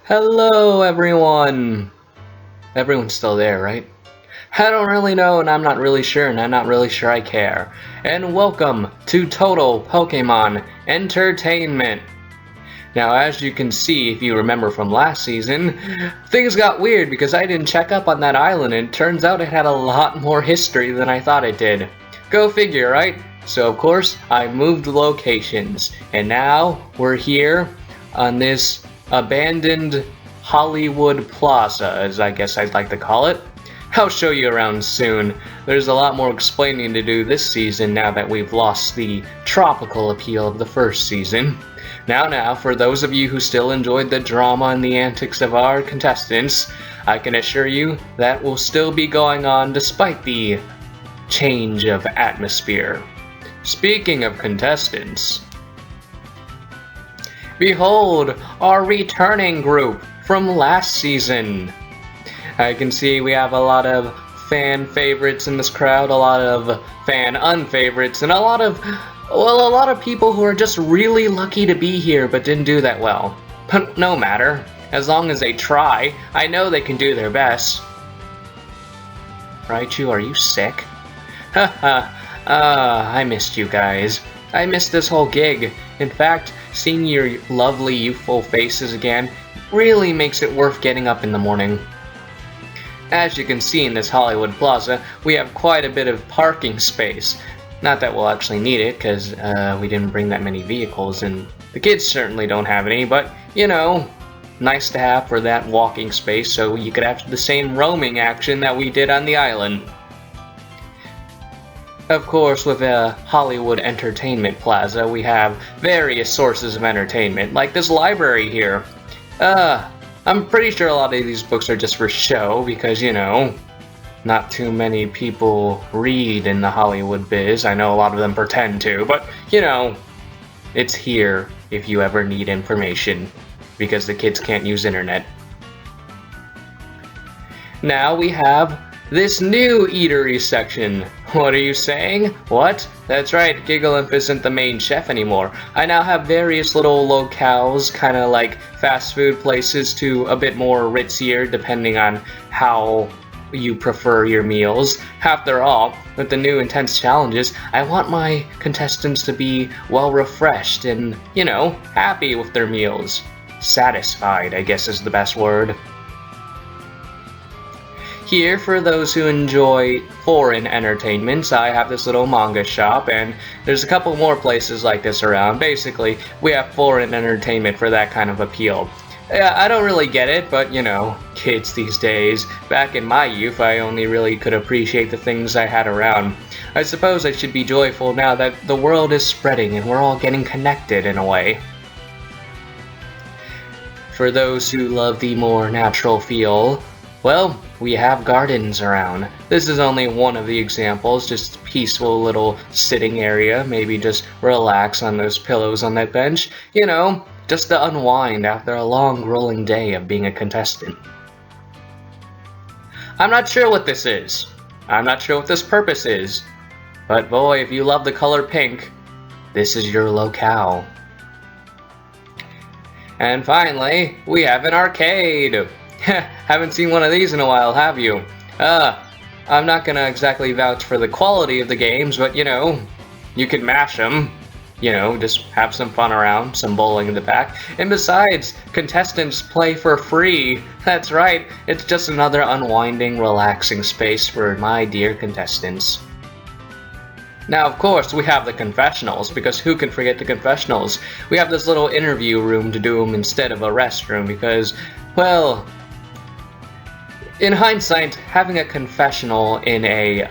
Hello, everyone! Everyone's still there, right? I don't really know, and I'm not really sure, and I'm not really sure I care. And welcome to Total Pokemon Entertainment! Now, as you can see, if you remember from last season, things got weird because I didn't check up on that island, and it turns out it had a lot more history than I thought it did. Go figure, right? So, of course, I moved locations, and now we're here on this abandoned Hollywood Plaza, as I guess I'd like to call it. I'll show you around soon. There's a lot more explaining to do this season now that we've lost the tropical appeal of the first season. Now, for those of you who still enjoyed the drama and the antics of our contestants, I can assure you that will still be going on despite the change of atmosphere. Speaking of contestants, behold our returning group from last season. I can see we have a lot of fan favorites in this crowd, a lot of fan unfavorites, and a lot of people who are just really lucky to be here but didn't do that well. But no matter, as long as they try, I know they can do their best. Raichu, are you sick? Haha, I missed you guys. I missed this whole gig. In fact, seeing your lovely youthful faces again really makes it worth getting up in the morning. As you can see in this Hollywood Plaza, we have quite a bit of parking space. Not that we'll actually need it, because we didn't bring that many vehicles, and the kids certainly don't have any, but, you know, nice to have for that walking space so you could have the same roaming action that we did on the island. Of course, with a Hollywood Entertainment Plaza, we have various sources of entertainment, like this library here. I'm pretty sure a lot of these books are just for show, because, you know, not too many people read in the Hollywood biz. I know a lot of them pretend to, but, you know, it's here if you ever need information, because the kids can't use internet. Now we have this new eatery section. What are you saying? What? That's right, Gigalymp isn't the main chef anymore. I now have various little locales, kind of like fast food places, to a bit more ritzier depending on how you prefer your meals. After all, with the new intense challenges, I want my contestants to be well refreshed and, you know, happy with their meals. Satisfied, I guess is the best word. Here, for those who enjoy foreign entertainments, I have this little manga shop, and there's a couple more places like this around. Basically, we have foreign entertainment for that kind of appeal. Yeah, I don't really get it, but, you know, kids these days. Back in my youth, I only really could appreciate the things I had around. I suppose I should be joyful now that the world is spreading and we're all getting connected in a way. For those who love the more natural feel, well, we have gardens around. This is only one of the examples, just a peaceful little sitting area, maybe just relax on those pillows on that bench, you know, just to unwind after a long, grueling day of being a contestant. I'm not sure what this is. I'm not sure what this purpose is. But boy, if you love the color pink, this is your locale. And finally, we have an arcade. Haven't seen one of these in a while, have you? I'm not gonna exactly vouch for the quality of the games, but, you know, you can mash them. You know, just have some fun around, some bowling in the back. And besides, contestants play for free. That's right, it's just another unwinding, relaxing space for my dear contestants. Now, of course, we have the confessionals, because who can forget the confessionals? We have this little interview room to do them instead of a restroom, because, well, in hindsight, having a confessional in a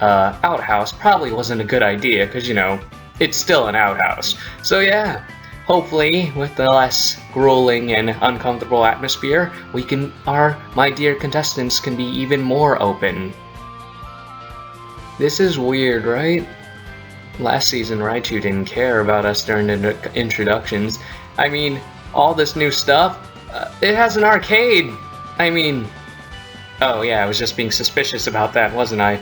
outhouse probably wasn't a good idea, because, you know, it's still an outhouse. So yeah, hopefully with the less grueling and uncomfortable atmosphere, my dear contestants can be even more open. This is weird, right? Last season, Raichu didn't care about us during the introductions. I mean, all this new stuff, it has an arcade! I mean, oh yeah, I was just being suspicious about that, wasn't I?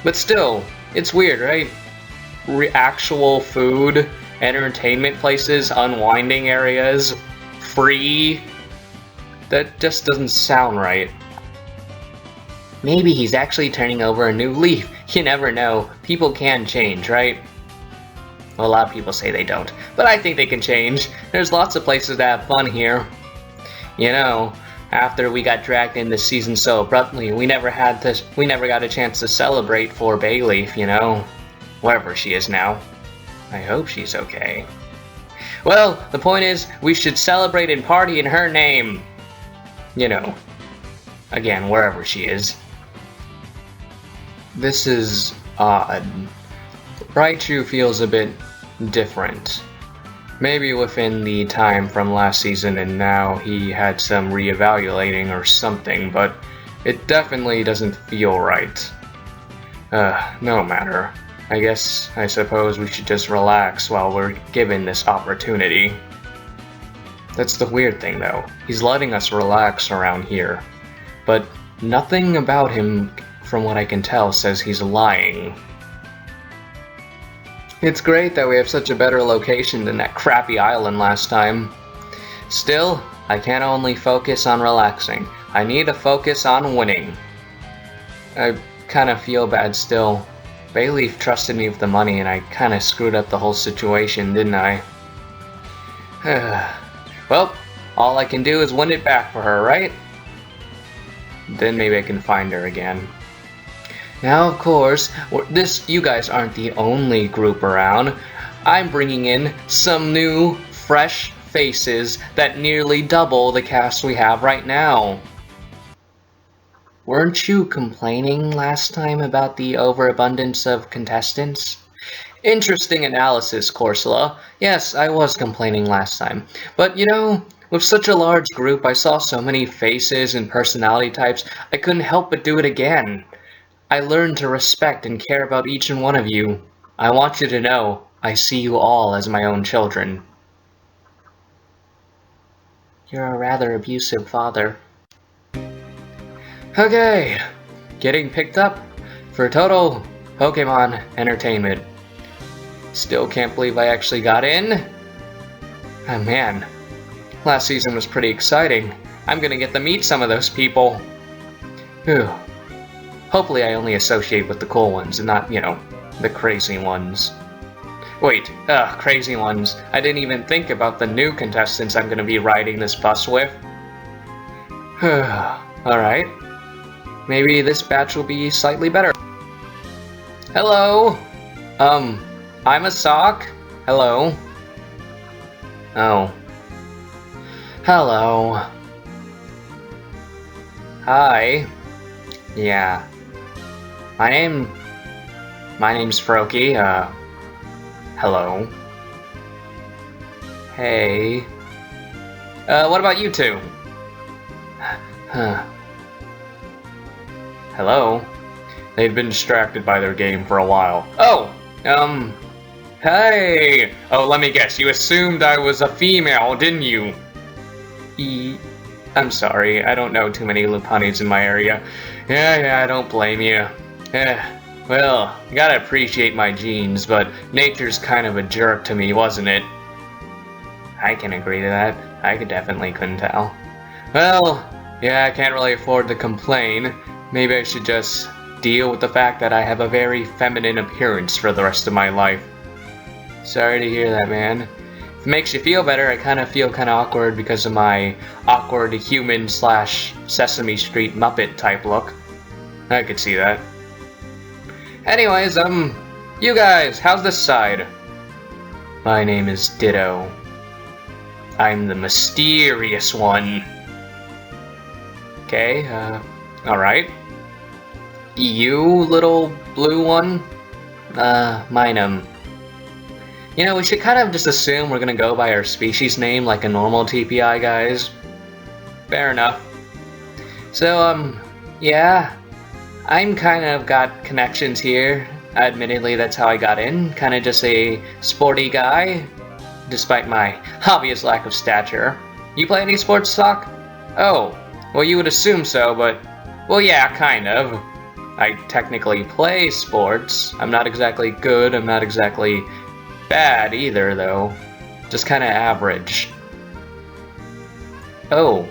But still, it's weird, right? Actual food, entertainment places, unwinding areas, free. That just doesn't sound right. Maybe he's actually turning over a new leaf. You never know. People can change, right? Well, a lot of people say they don't, but I think they can change. There's lots of places to have fun here. You know, after we got dragged in this season so abruptly, we never got a chance to celebrate for Bayleaf, you know, wherever she is now. I hope she's okay. Well, the point is, we should celebrate and party in her name. You know, again, wherever she is. This is odd. Raichu feels a bit different. Maybe within the time from last season and now he had some reevaluating or something, but it definitely doesn't feel right. No matter. I suppose we should just relax while we're given this opportunity. That's the weird thing though. He's letting us relax around here. But nothing about him, from what I can tell, says he's lying. It's great that we have such a better location than that crappy island last time. Still, I can't only focus on relaxing. I need to focus on winning. I kinda feel bad still. Bayleaf trusted me with the money and I kinda screwed up the whole situation, didn't I? Well, all I can do is win it back for her, right? Then maybe I can find her again. Now, of course, you guys aren't the only group around. I'm bringing in some new, fresh faces that nearly double the cast we have right now. Weren't you complaining last time about the overabundance of contestants? Interesting analysis, Corsola. Yes, I was complaining last time. But you know, with such a large group, I saw so many faces and personality types, I couldn't help but do it again. I learned to respect and care about each and one of you. I want you to know, I see you all as my own children. You're a rather abusive father. Okay, getting picked up for total Pokemon entertainment. Still can't believe I actually got in. Oh man, last season was pretty exciting. I'm gonna get to meet some of those people. Whew. Hopefully I only associate with the cool ones and not, you know, the crazy ones. Wait, crazy ones. I didn't even think about the new contestants I'm gonna be riding this bus with. Alright. Maybe this batch will be slightly better. Hello! I'm a sock. Hello. Oh. Hello. Hi. Yeah. My name's Froakie, hello. Hey. What about you two? Huh. Hello? They'd been distracted by their game for a while. Oh! Hey! Oh, let me guess, you assumed I was a female, didn't you? I'm sorry, I don't know too many Lupanis in my area. Yeah, I don't blame you. Well, you gotta appreciate my genes, but nature's kind of a jerk to me, wasn't it? I can agree to that. I definitely couldn't tell. Well, yeah, I can't really afford to complain. Maybe I should just deal with the fact that I have a very feminine appearance for the rest of my life. Sorry to hear that, man. If it makes you feel better, I kind of feel kind of awkward because of my awkward human / Sesame Street Muppet type look. I could see that. Anyways, you guys, how's this side? My name is Ditto. I'm the mysterious one. Okay, alright. You, little blue one? Mine, You know, we should kind of just assume we're gonna go by our species name like a normal TPI, guys. Fair enough. So, yeah. I'm kind of got connections here. Admittedly, that's how I got in. Kind of just a sporty guy, despite my obvious lack of stature. You play any sports, Sock? Oh, well, you would assume so, but... Well, yeah, kind of. I technically play sports. I'm not exactly good, I'm not exactly bad either, though. Just kind of average. Oh.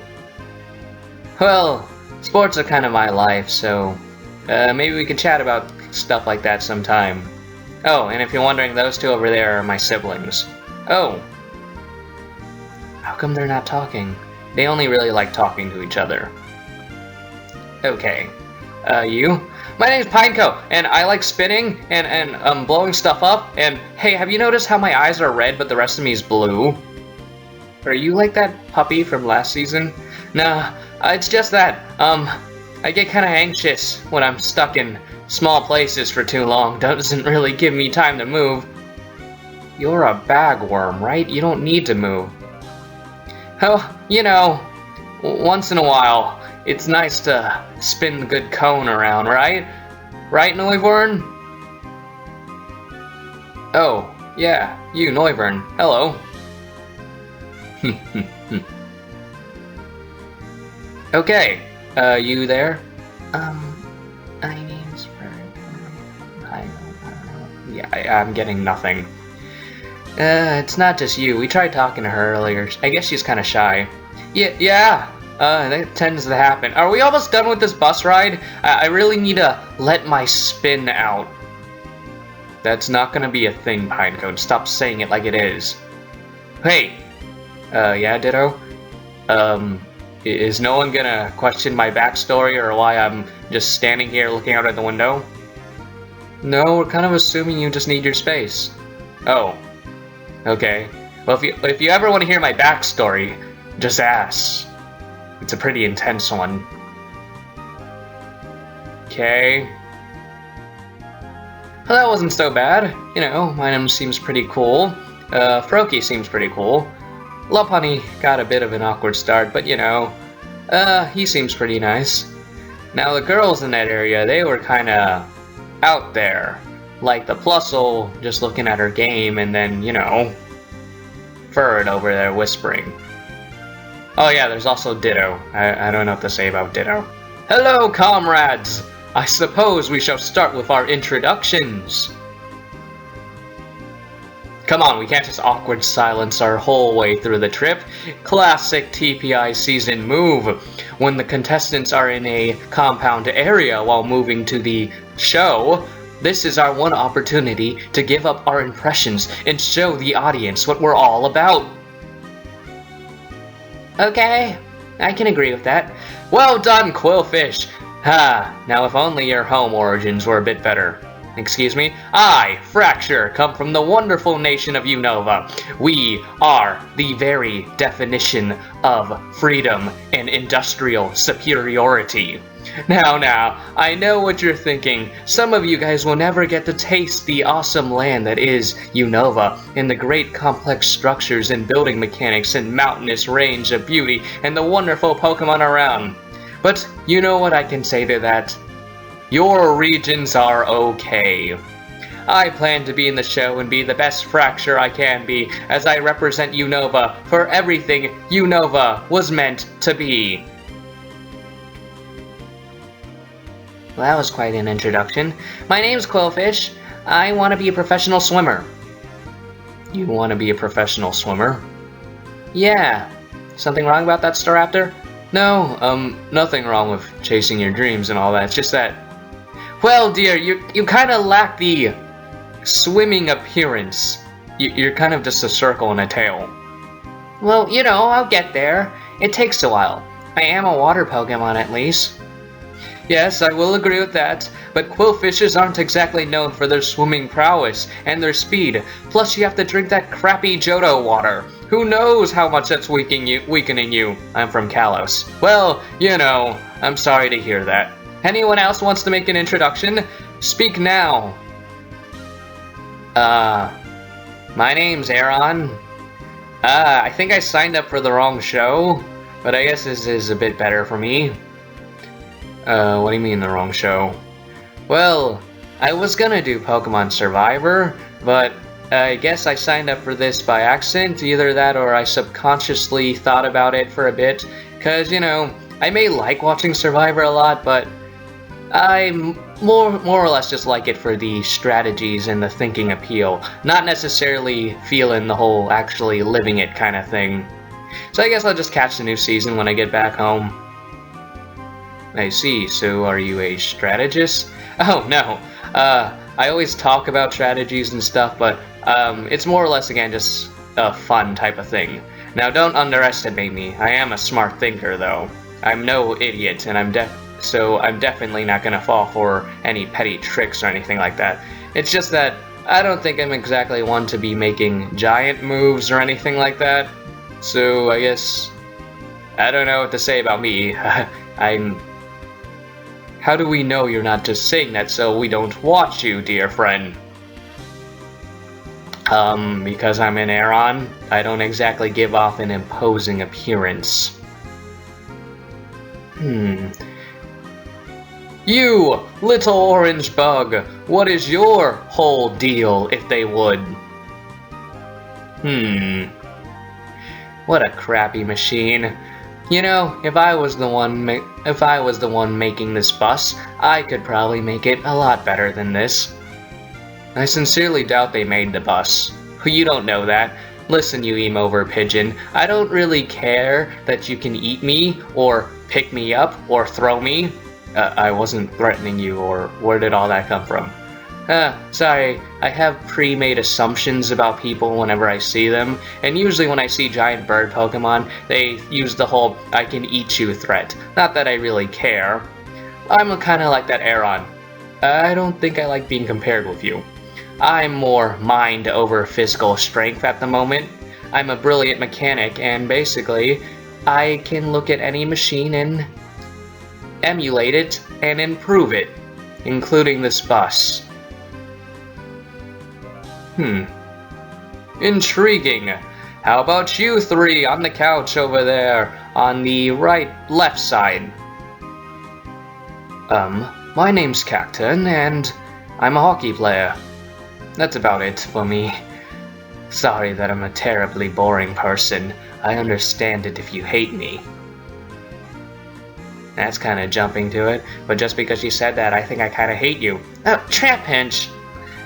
Well, sports are kind of my life, so maybe we could chat about stuff like that sometime. Oh, and if you're wondering, those two over there are my siblings. Oh. How come they're not talking? They only really like talking to each other. Okay. You? My name's Pineco, and I like spinning and blowing stuff up, and hey, have you noticed how my eyes are red but the rest of me is blue? Are you like that puppy from last season? Nah, it's just that, I get kinda anxious when I'm stuck in small places for too long. Doesn't really give me time to move. You're a bagworm, right? You don't need to move. Oh, you know, once in a while, it's nice to spin the good cone around, right? Right, Noivern? Oh, yeah, you, Noivern. Hello. Okay, you there? My name's yeah, I'm getting nothing. It's not just you. We tried talking to her earlier. I guess she's kind of shy. Yeah. That tends to happen. Are we almost done with this bus ride? I really need to let my spin out. That's not gonna be a thing, Pinecone. Stop saying it like it is. Hey! Yeah, Ditto? Is no one gonna question my backstory or why I'm just standing here looking out at the window? No, we're kind of assuming you just need your space. Oh. Okay. Well, if you ever want to hear my backstory, just ask. It's a pretty intense one. Okay. Well, that wasn't so bad. You know, my name seems pretty cool. Froakie seems pretty cool. Lopunny got a bit of an awkward start, but you know, he seems pretty nice. Now, the girls in that area, they were kinda out there. Like the Plusle just looking at her game, and then, you know, Furred over there whispering. Oh yeah, there's also Ditto. I don't know what to say about Ditto. Hello, comrades! I suppose we shall start with our introductions. Come on, we can't just awkward silence our whole way through the trip. Classic TPI season move. When the contestants are in a compound area while moving to the show, this is our one opportunity to give up our impressions and show the audience what we're all about. Okay, I can agree with that. Well done, Quillfish! Ha, now if only your home origins were a bit better. Excuse me? I, Fracture, come from the wonderful nation of Unova. We are the very definition of freedom and industrial superiority. Now, I know what you're thinking. Some of you guys will never get to taste the awesome land that is Unova, and the great complex structures and building mechanics and mountainous range of beauty and the wonderful Pokemon around. But you know what I can say to that? Your regions are okay. I plan to be in the show and be the best Fracture I can be, as I represent Unova for everything Unova was meant to be. Well, that was quite an introduction. My name's Quillfish. I want to be a professional swimmer. You want to be a professional swimmer? Yeah. Something wrong about that, Staraptor? No, nothing wrong with chasing your dreams and all that. It's just that, well, dear, you kind of lack the swimming appearance. You're kind of just a circle and a tail. Well, you know, I'll get there. It takes a while. I am a water Pokemon, at least. Yes, I will agree with that, but Quillfishes aren't exactly known for their swimming prowess and their speed. Plus, you have to drink that crappy Johto water. Who knows how much that's weakening you? I'm from Kalos. Well, you know, I'm sorry to hear that. Anyone else wants to make an introduction? Speak now. My name's Aaron. I think I signed up for the wrong show, but I guess this is a bit better for me. What do you mean the wrong show? Well, I was gonna do Pokemon Survivor, but I guess I signed up for this by accident. Either that or I subconsciously thought about it for a bit. Cause, you know, I may like watching Survivor a lot, but I more or less just like it for the strategies and the thinking appeal. Not necessarily feeling the whole actually living it kind of thing. So I guess I'll just catch the new season when I get back home. I see. So are you a strategist? Oh, no. I always talk about strategies and stuff, but it's more or less, again, just a fun type of thing. Now, don't underestimate me. I am a smart thinker, though. I'm no idiot, and I'm definitely not gonna fall for any petty tricks or anything like that. It's just that I don't think I'm exactly one to be making giant moves or anything like that. So I guess I don't know what to say about me. How do we know you're not just saying that so we don't watch you, dear friend? Because I'm an Aeron, I don't exactly give off an imposing appearance. You, little orange bug, what is your whole deal, if they would? What a crappy machine. You know, if I was the one making this bus, I could probably make it a lot better than this. I sincerely doubt they made the bus. You don't know that. Listen, you emo-over pigeon, I don't really care that you can eat me, or pick me up, or throw me. I wasn't threatening you, or where did all that come from? Sorry, I have pre-made assumptions about people whenever I see them, and usually when I see giant bird Pokemon, they use the whole I can eat you threat. Not that I really care. I'm kinda like that Aeron. I don't think I like being compared with you. I'm more mind over physical strength at the moment. I'm a brilliant mechanic, and basically, I can look at any machine and emulate it and improve it, including this bus. Intriguing. How about you three on the couch over there on the left side? My name's Cacton, and I'm a hockey player. That's about it for me. Sorry that I'm a terribly boring person. I understand it if you hate me. That's kinda jumping to it, but just because you said that, I think I kinda hate you. Oh, Trapinch!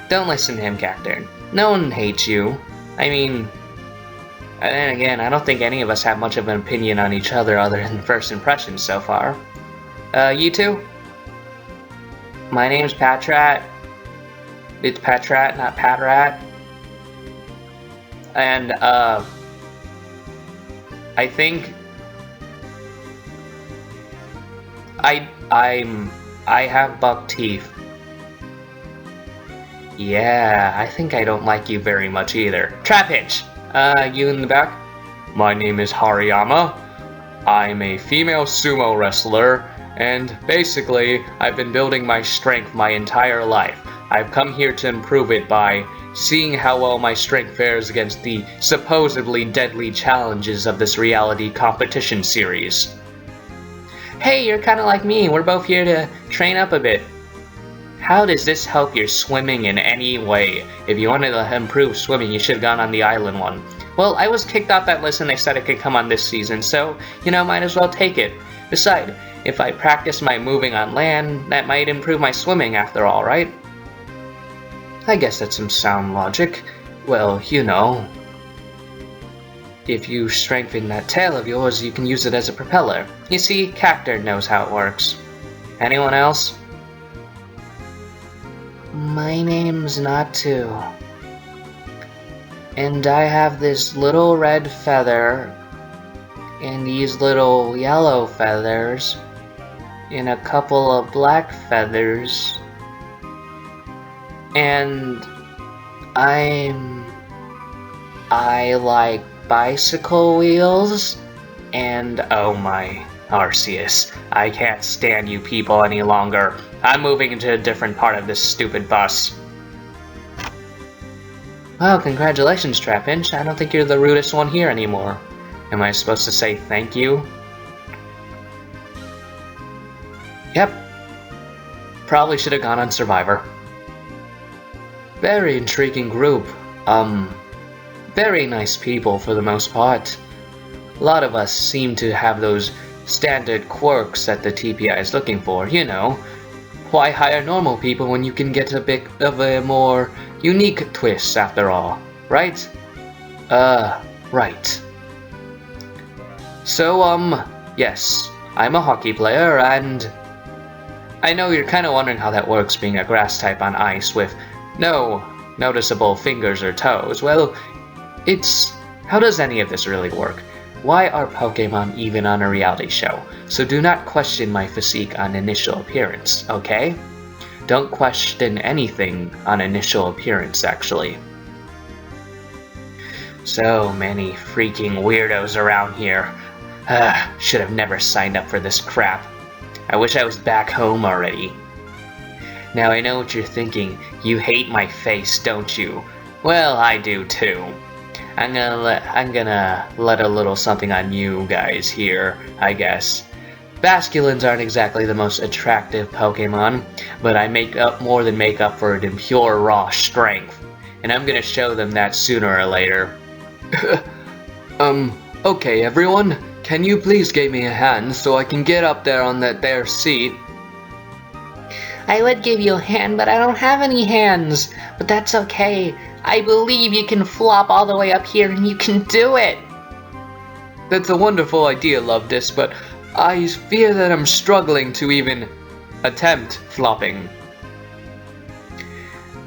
Don't listen to him, Cacturn. No one hates you. I mean, and then again, I don't think any of us have much of an opinion on each other than first impressions so far. You two? My name's Patrat. It's Patrat, not Patrat. And, I think I have buck teeth. Yeah, I think I don't like you very much either. Trapinch! You in the back? My name is Hariyama. I'm a female sumo wrestler, and basically, I've been building my strength my entire life. I've come here to improve it by seeing how well my strength fares against the supposedly deadly challenges of this reality competition series. Hey, you're kinda like me. We're both here to train up a bit. How does this help your swimming in any way? If you wanted to improve swimming, you should have gone on the island one. Well, I was kicked off that list and they said it could come on this season, so, you know, might as well take it. Besides, if I practice my moving on land, that might improve my swimming after all, right? I guess that's some sound logic. Well, you know, if you strengthen that tail of yours, you can use it as a propeller. You see, Cacturn knows how it works. Anyone else? My name's Natu. And I have this little red feather, and these little yellow feathers, and a couple of black feathers. And I like bicycle wheels, and oh my, Arceus, I can't stand you people any longer. I'm moving into a different part of this stupid bus. Well, congratulations, Trapinch. I don't think you're the rudest one here anymore. Am I supposed to say thank you? Yep. Probably should have gone on Survivor. Very intriguing group. Very nice people for the most part. A lot of us seem to have those standard quirks that the TPI is looking for, you know. Why hire normal people when you can get a bit of a more unique twist after all, right? Right. So, yes, I'm a hockey player, and I know you're kind of wondering how that works being a grass type on ice with no noticeable fingers or toes. Well, how does any of this really work? Why are Pokemon even on a reality show? So do not question my physique on initial appearance, okay? Don't question anything on initial appearance, actually. So many freaking weirdos around here. Should have never signed up for this crap. I wish I was back home already. Now I know what you're thinking. You hate my face, don't you? Well, I do too. I'm gonna let a little something on you guys here, I guess. Basculins aren't exactly the most attractive Pokemon, but I more than make up for it in pure raw strength. And I'm gonna show them that sooner or later. Okay everyone, can you please give me a hand so I can get up there on that there seat? I would give you a hand, but I don't have any hands. But that's okay. I believe you can flop all the way up here and you can do it. That's a wonderful idea, Lovedis, but I fear that I'm struggling to even attempt flopping.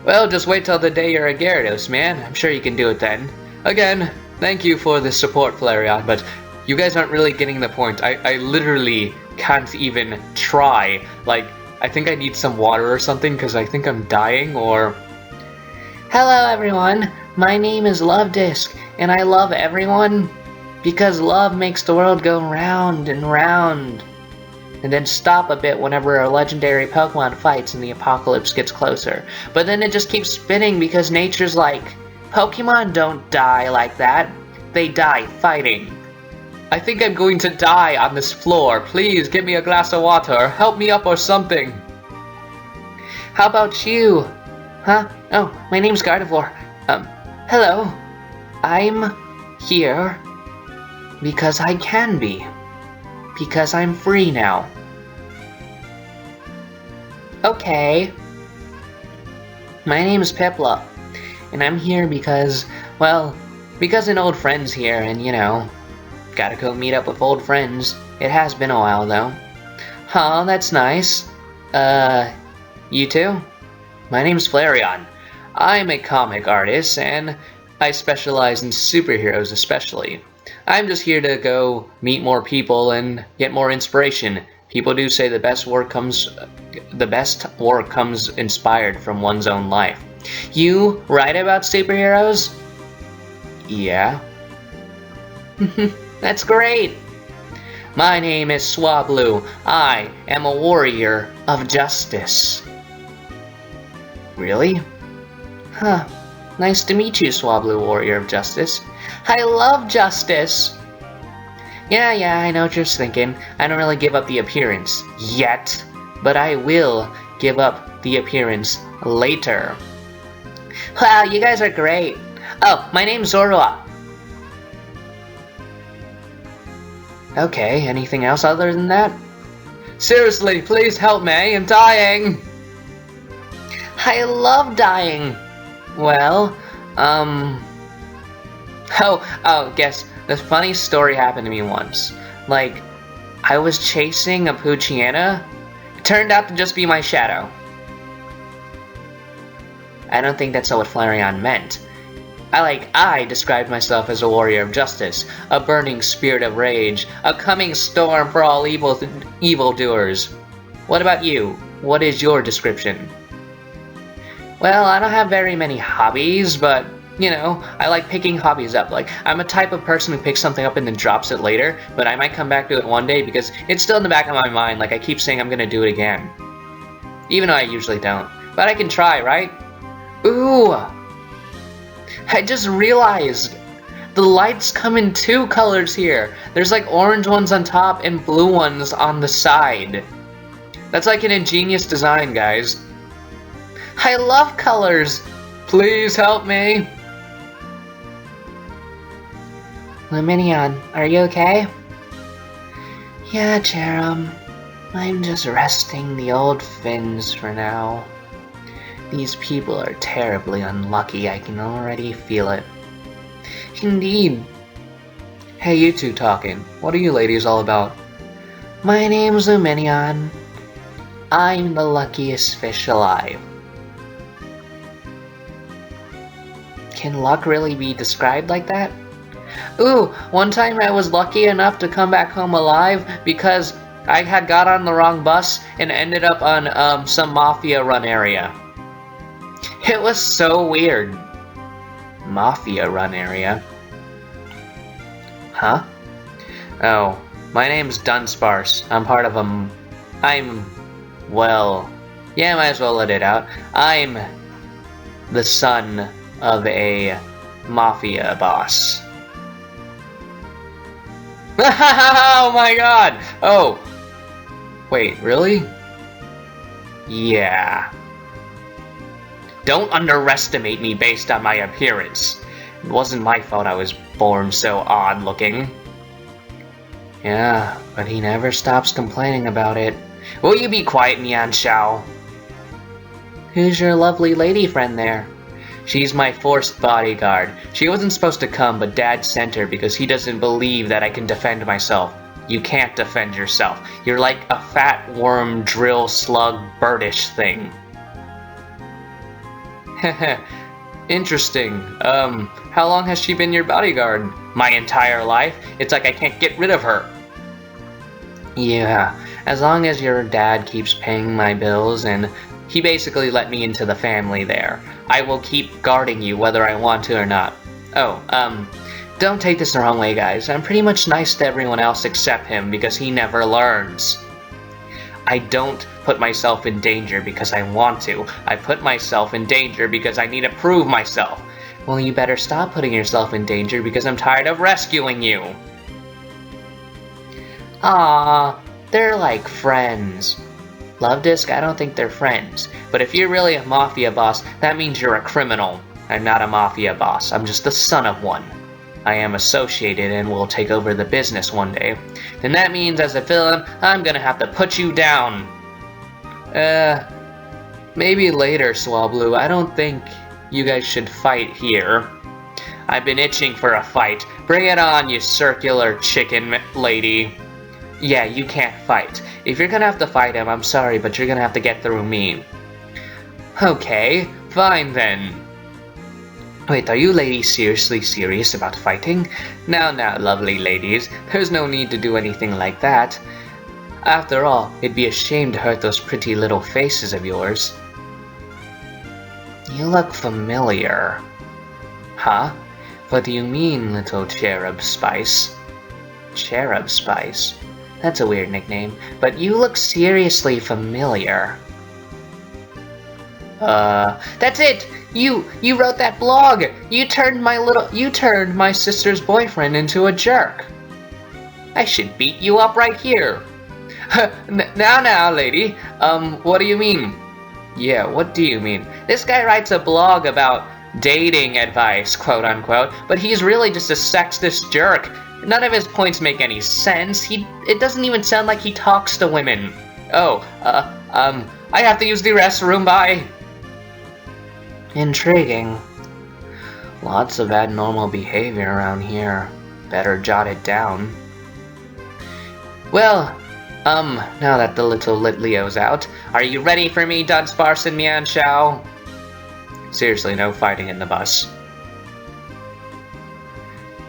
Well, just wait till the day you're a Gyarados, man. I'm sure you can do it then. Again, thank you for the support, Flareon, but you guys aren't really getting the point. I literally can't even try. Like, I think I need some water or something because I think I'm dying, or... Hello everyone, my name is Love Disc, and I love everyone because love makes the world go round and round. And then stop a bit whenever a legendary Pokemon fights and the apocalypse gets closer. But then it just keeps spinning because nature's like, Pokemon don't die like that. They die fighting. I think I'm going to die on this floor. Please give me a glass of water. Help me up or something. How about you? Huh? Oh, my name's Gardevoir. Hello. I'm here because I can be. Because I'm free now. Okay. My name's Piplup. And I'm here because, well, because an old friend's here and, you know, gotta go meet up with old friends. It has been a while, though. Oh, that's nice. You too? My name's Flareon. I'm a comic artist, and I specialize in superheroes especially. I'm just here to go meet more people and get more inspiration. People do say the best work comes inspired from one's own life. You write about superheroes? Yeah. That's great! My name is Swablu. I am a warrior of justice. Really? Huh. Nice to meet you, Swablu, warrior of justice. I love justice! Yeah, I know what you're thinking. I don't really give up the appearance yet, but I will give up the appearance later. Wow, you guys are great. Oh, my name's Zorua. Okay, anything else other than that? Seriously, please help me, I'm dying! I love dying. Well, guess this funny story happened to me once. Like, I was chasing a Poochyena. It turned out to just be my shadow. I don't think that's what Flareon meant. I described myself as a warrior of justice, a burning spirit of rage, a coming storm for all evildoers. What about you? What is your description? Well, I don't have very many hobbies, but, you know, I like picking hobbies up. Like, I'm a type of person who picks something up and then drops it later, but I might come back to it one day because it's still in the back of my mind. Like, I keep saying I'm gonna do it again. Even though I usually don't. But I can try, right? Ooh! I just realized the lights come in two colors here. There's like orange ones on top and blue ones on the side. That's like an ingenious design, guys. I love colors. Please help me. Luminion, are you okay? Yeah, Cherum. I'm just resting the old fins for now. These people are terribly unlucky, I can already feel it. Indeed. Hey, you two talking. What are you ladies all about? My name's Luminion. I'm the luckiest fish alive. Can luck really be described like that? Ooh, one time I was lucky enough to come back home alive because I had got on the wrong bus and ended up on some mafia run area. It was so weird. Mafia run area? Huh? Oh, my name's Dunsparce. I'm part of well, yeah, might as well let it out. I'm the son of a mafia boss. Oh my god! Oh! Wait, really? Yeah. Don't underestimate me based on my appearance. It wasn't my fault I was born so odd looking. Yeah, but he never stops complaining about it. Will you be quiet, Mian Xiao? Who's your lovely lady friend there? She's my forced bodyguard. She wasn't supposed to come, but Dad sent her because he doesn't believe that I can defend myself. You can't defend yourself. You're like a fat worm, drill, slug, birdish thing. Heh. Interesting. How long has she been your bodyguard? My entire life? It's like I can't get rid of her. Yeah, as long as your dad keeps paying my bills and he basically let me into the family there. I will keep guarding you whether I want to or not. Oh, don't take this the wrong way, guys. I'm pretty much nice to everyone else except him because he never learns. I don't put myself in danger because I want to. I put myself in danger because I need to prove myself. Well, you better stop putting yourself in danger because I'm tired of rescuing you. Aww, they're like friends. Love Disc, I don't think they're friends. But if you're really a mafia boss, that means you're a criminal. I'm not a mafia boss, I'm just the son of one. I am associated and will take over the business one day. Then that means as a villain, I'm gonna have to put you down. Maybe later, Swablu. I don't think you guys should fight here. I've been itching for a fight. Bring it on, you circular chicken lady. Yeah, you can't fight. If you're gonna have to fight him, I'm sorry, but you're gonna have to get through me. Okay, fine then. Wait, are you ladies seriously serious about fighting? Now, lovely ladies, there's no need to do anything like that. After all, it'd be a shame to hurt those pretty little faces of yours. You look familiar. Huh? What do you mean, little Cherub Spice? Cherub Spice? That's a weird nickname, but you look seriously familiar. That's it! You wrote that blog! You turned my sister's boyfriend into a jerk. I should beat you up right here. Now, lady. What do you mean? Yeah, what do you mean? This guy writes a blog about dating advice, quote unquote, but he's really just a sexist jerk. None of his points make any sense. It doesn't even sound like he talks to women. Oh, I have to use the restroom, bye. Intriguing. Lots of abnormal behavior around here. Better jot it down. Well, now that the little Leo's out, are you ready for me, Dunsparce and Mian Xiao? Seriously, no fighting in the bus.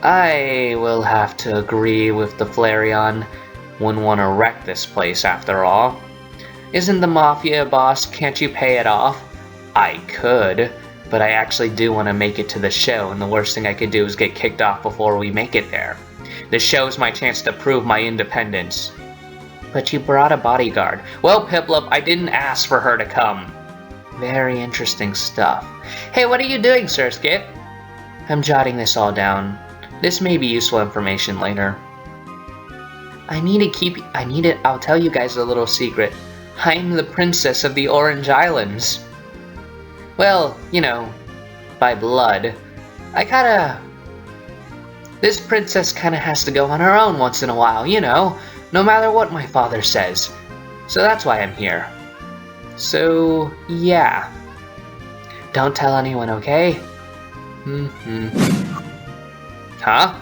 I will have to agree with the Flareon. Wouldn't want to wreck this place after all. Isn't the Mafia boss, can't you pay it off? I could, but I actually do want to make it to the show, and the worst thing I could do is get kicked off before we make it there. The show's my chance to prove my independence. But you brought a bodyguard. Well, Piplup, I didn't ask for her to come. Very interesting stuff. Hey, what are you doing, Sir Skip? I'm jotting this all down. This may be useful information later. I'll tell you guys a little secret. I'm the princess of the Orange Islands. Well, you know, by blood. This princess kinda has to go on her own once in a while, you know, no matter what my father says. So that's why I'm here. So, yeah. Don't tell anyone, okay? Huh?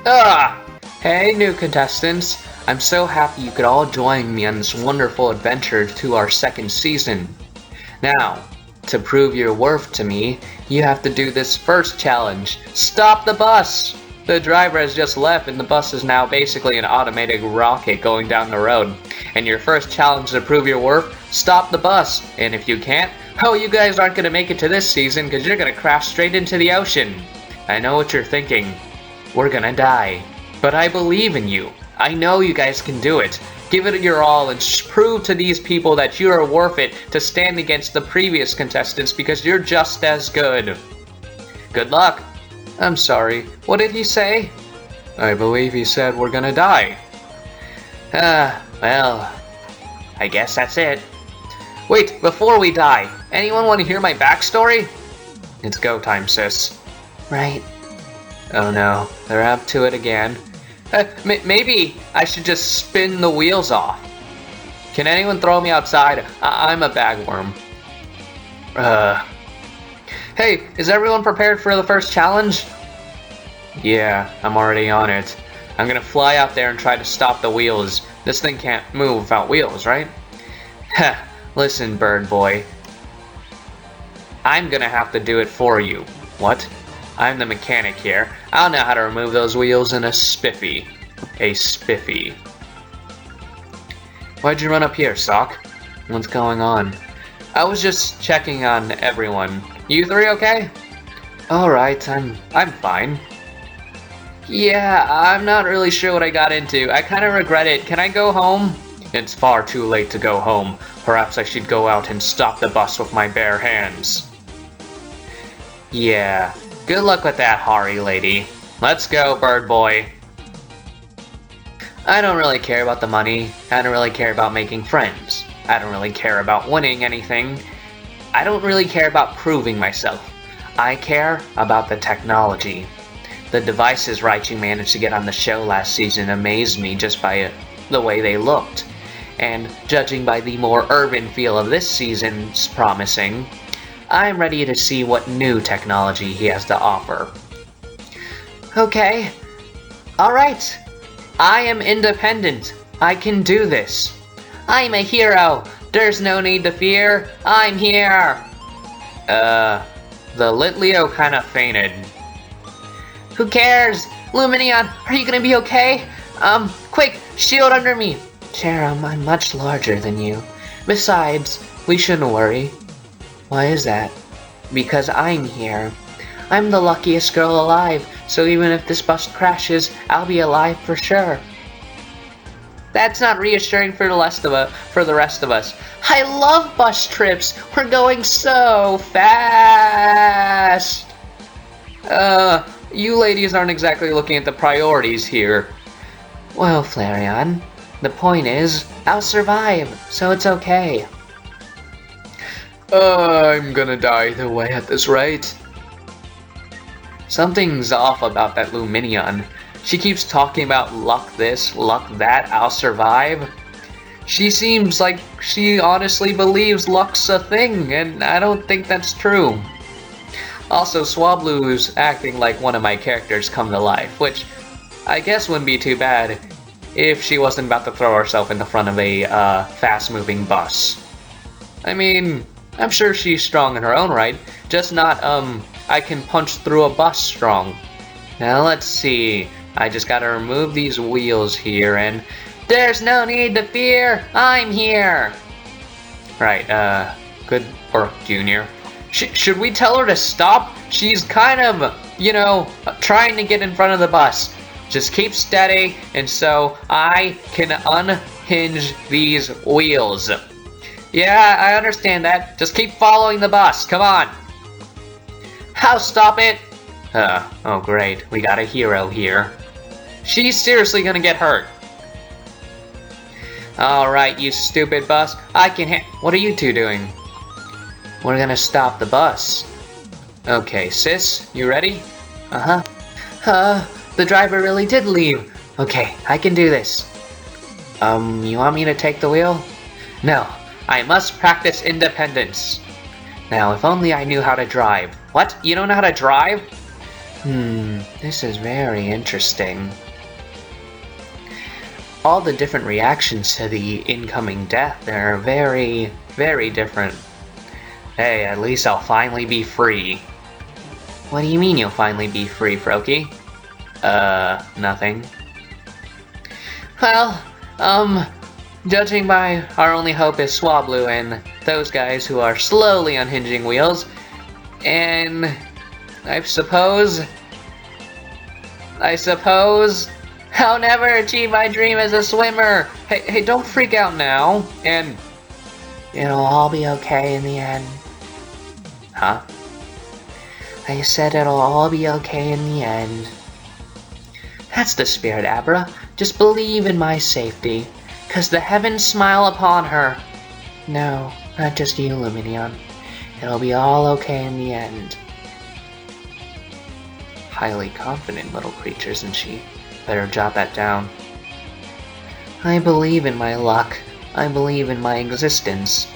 Ah! Hey, new contestants. I'm so happy you could all join me on this wonderful adventure to our second season. Now, to prove your worth to me, you have to do this first challenge. Stop the bus! The driver has just left and the bus is now basically an automated rocket going down the road. And your first challenge to prove your worth, stop the bus. And if you can't, oh, you guys aren't going to make it to this season because you're going to crash straight into the ocean. I know what you're thinking. We're going to die. But I believe in you. I know you guys can do it. Give it your all and prove to these people that you are worth it to stand against the previous contestants because you're just as good. Good luck. I'm sorry, what did he say? I believe he said we're gonna die. Well, I guess that's it. Wait, before we die, anyone want to hear my backstory? It's go time, sis. Right. Oh no, they're up to it again. Maybe I should just spin the wheels off. Can anyone throw me outside? I'm a bagworm. Hey, is everyone prepared for the first challenge? Yeah, I'm already on it. I'm gonna fly out there and try to stop the wheels. This thing can't move without wheels, right? Heh, listen, bird boy. I'm gonna have to do it for you. What? I'm the mechanic here. I'll know how to remove those wheels in a spiffy. A spiffy. Why'd you run up here, Sock? What's going on? I was just checking on everyone. You three okay? Alright, I'm fine. Yeah, I'm not really sure what I got into. I kind of regret it. Can I go home? It's far too late to go home. Perhaps I should go out and stop the bus with my bare hands. Yeah, good luck with that, Hari lady. Let's go, bird boy. I don't really care about the money. I don't really care about making friends. I don't really care about winning anything. I don't really care about proving myself. I care about the technology. The devices Raichu managed to get on the show last season amazed me just by the way they looked. And judging by the more urban feel of this season's promising, I'm ready to see what new technology he has to offer. Okay. Alright. I am independent. I can do this. I'm a hero. There's no need to fear. I'm here. The Litleo kind of fainted. Who cares? Luminion, are you gonna be okay? Quick, shield under me. Cherum, I'm much larger than you. Besides, we shouldn't worry. Why is that? Because I'm here. I'm the luckiest girl alive, so even if this bus crashes, I'll be alive for sure. That's not reassuring for the rest of us. I love bus trips. We're going so fast. You ladies aren't exactly looking at the priorities here. Well, Flareon, the point is, I'll survive, so it's okay. I'm gonna die either way at this rate. Something's off about that Luminion. She keeps talking about luck this, luck that, I'll survive. She seems like she honestly believes luck's a thing, and I don't think that's true. Also, Swablu's acting like one of my characters come to life, which I guess wouldn't be too bad if she wasn't about to throw herself in the front of a fast-moving bus. I mean, I'm sure she's strong in her own right, just not, I can punch through a bus strong. Now let's see, I just gotta remove these wheels here and... There's no need to fear, I'm here! Right, good work, Junior. Should we tell her to stop? She's kind of, you know, trying to get in front of the bus. Just keep steady, and so I can unhinge these wheels. Yeah, I understand that. Just keep following the bus, come on. How stop it? Oh great, we got a hero here. She's seriously gonna get hurt. Alright, you stupid bus, I can what are you two doing? We're gonna stop the bus. Okay, sis, you ready? The driver really did leave. Okay, I can do this. You want me to take the wheel? No, I must practice independence. Now, if only I knew how to drive. What? You don't know how to drive? This is very interesting. all the different reactions to the incoming death, they're very, very different. Hey, at least I'll finally be free. What do you mean you'll finally be free, Froakie? Nothing. Well, judging by our only hope is Swablu and those guys who are slowly unhinging wheels, and I suppose I'll never achieve my dream as a swimmer. Hey, don't freak out now, and it'll all be okay in the end. Huh? I said it'll all be okay in the end. That's the spirit, Abra. Just believe in my safety, 'cause the heavens smile upon her. No, not just you, Luminion. It'll be all okay in the end. Highly confident little creature, isn't she? Better jot that down. I believe in my luck. I believe in my existence.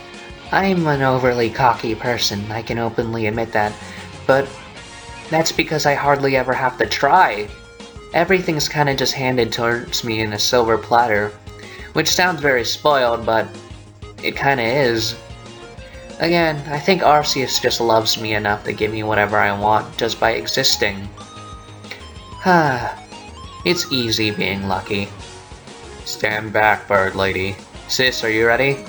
I'm an overly cocky person, I can openly admit that, but that's because I hardly ever have to try. Everything's kinda just handed towards me in a silver platter, which sounds very spoiled, but it kinda is. Again, I think Arceus just loves me enough to give me whatever I want just by existing. It's easy being lucky. Stand back, bird lady. Sis, are you ready?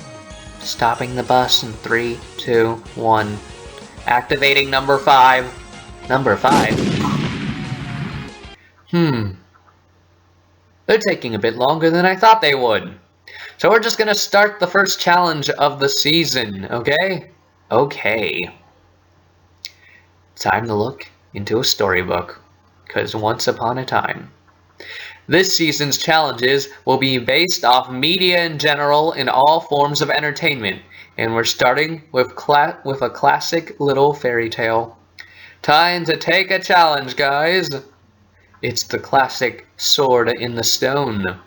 Stopping the bus in 3, 2, 1. Activating number 5. Number 5? They're taking a bit longer than I thought they would. So we're just gonna start the first challenge of the season, okay? Okay. Time to look into a storybook, 'cause once upon a time. This season's challenges will be based off media in general in all forms of entertainment, and we're starting with a classic little fairy tale. Time to take a challenge, guys! It's the classic Sword in the Stone.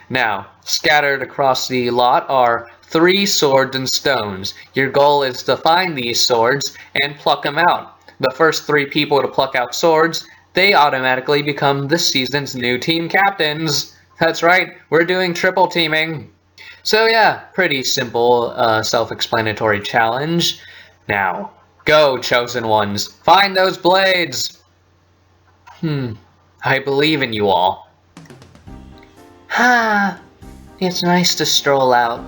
Now, scattered across the lot are 3 swords and stones. Your goal is to find these swords and pluck them out. The first 3 people to pluck out swords, they automatically become this season's new team captains. That's right, we're doing triple teaming. So yeah, pretty simple, self-explanatory challenge. Now, go, chosen ones, find those blades! I believe in you all. It's nice to stroll out.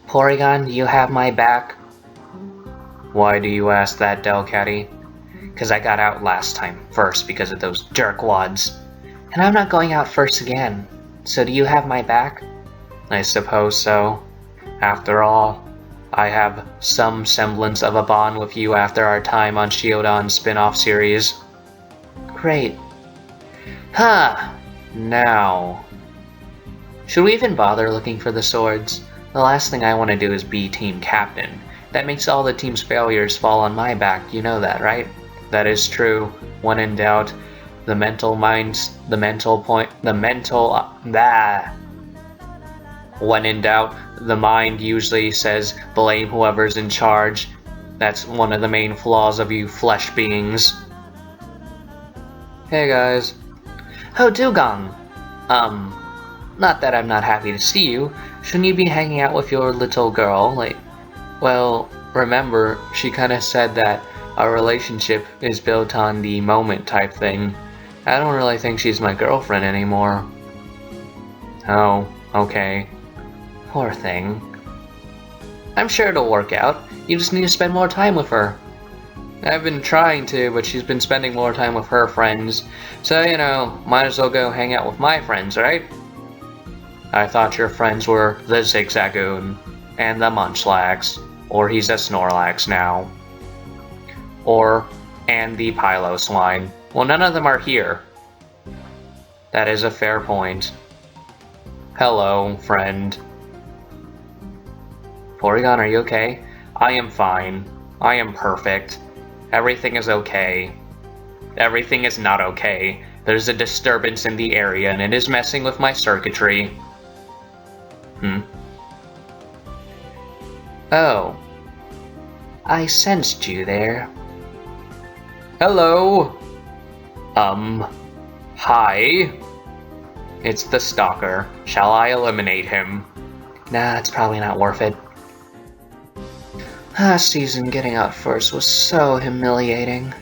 Porygon, do you have my back? Why do you ask that, Delcatty? 'Cause I got out last time, first because of those jerkwads. And I'm not going out first again. So do you have my back? I suppose so. After all, I have some semblance of a bond with you after our time on Shieldon's spin-off series. Great. Now, should we even bother looking for the swords? The last thing I want to do is be team captain. That makes all the team's failures fall on my back, you know that, right? That is true. When in doubt, When in doubt, the mind usually says blame whoever's in charge. That's one of the main flaws of you flesh beings. Hey guys. Oh, Dugong. Not that I'm not happy to see you. Shouldn't you be hanging out with your little girl? Well, remember, she kinda said that our relationship is built on the moment type thing. I don't really think she's my girlfriend anymore. Oh, okay. Poor thing. I'm sure it'll work out. You just need to spend more time with her. I've been trying to, but she's been spending more time with her friends. So, you know, might as well go hang out with my friends, right? I thought your friends were the Zigzagoon and the Munchlax, or he's a Snorlax now. And the Piloswine. Well, none of them are here. That is a fair point. Hello, friend. Porygon, are you okay? I am fine. I am perfect. Everything is okay. Everything is not okay. There's a disturbance in the area and it is messing with my circuitry. Oh. I sensed you there. Hello. Hi. It's the stalker. Shall I eliminate him? Nah, it's probably not worth it. Last season, getting out first was so humiliating.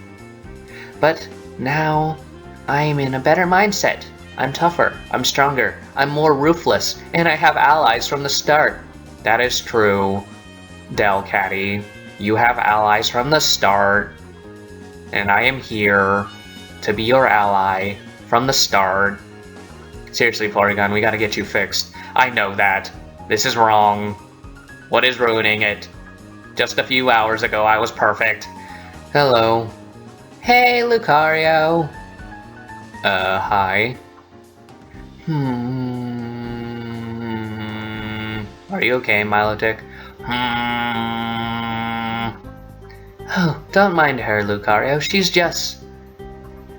But now, I'm in a better mindset. I'm tougher, I'm stronger, I'm more ruthless, and I have allies from the start. That is true, Delcatty. You have allies from the start. And I am here to be your ally from the start. Seriously, Porygon, we gotta get you fixed. I know that. This is wrong. What is ruining it? Just a few hours ago, I was perfect. Hello. Hey, Lucario. Hi. Are you okay, Milotic? Oh, don't mind her, Lucario. She's just...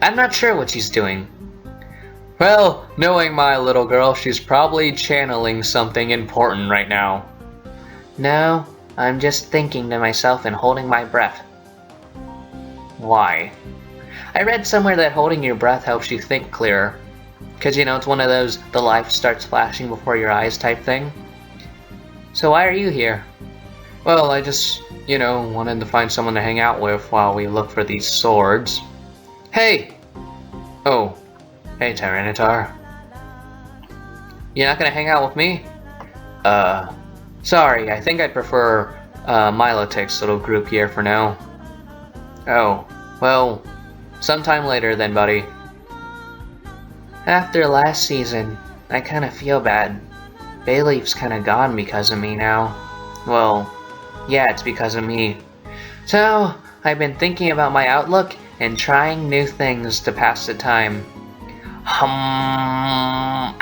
I'm not sure what she's doing. Well, knowing my little girl, she's probably channeling something important right now. No, I'm just thinking to myself and holding my breath. Why? I read somewhere that holding your breath helps you think clearer. Because, you know, it's one of those the life starts flashing before your eyes type thing. So why are you here? Well, I just, you know, wanted to find someone to hang out with while we look for these swords. Hey! Oh. Hey, Tyranitar. You're not gonna hang out with me? Sorry, I think I'd prefer, Milotic's little group here for now. Oh, well, sometime later then, buddy. After last season, I kinda feel bad. Bayleaf's kinda gone because of me now. Well, yeah, it's because of me. So, I've been thinking about my outlook and trying new things to pass the time. I'm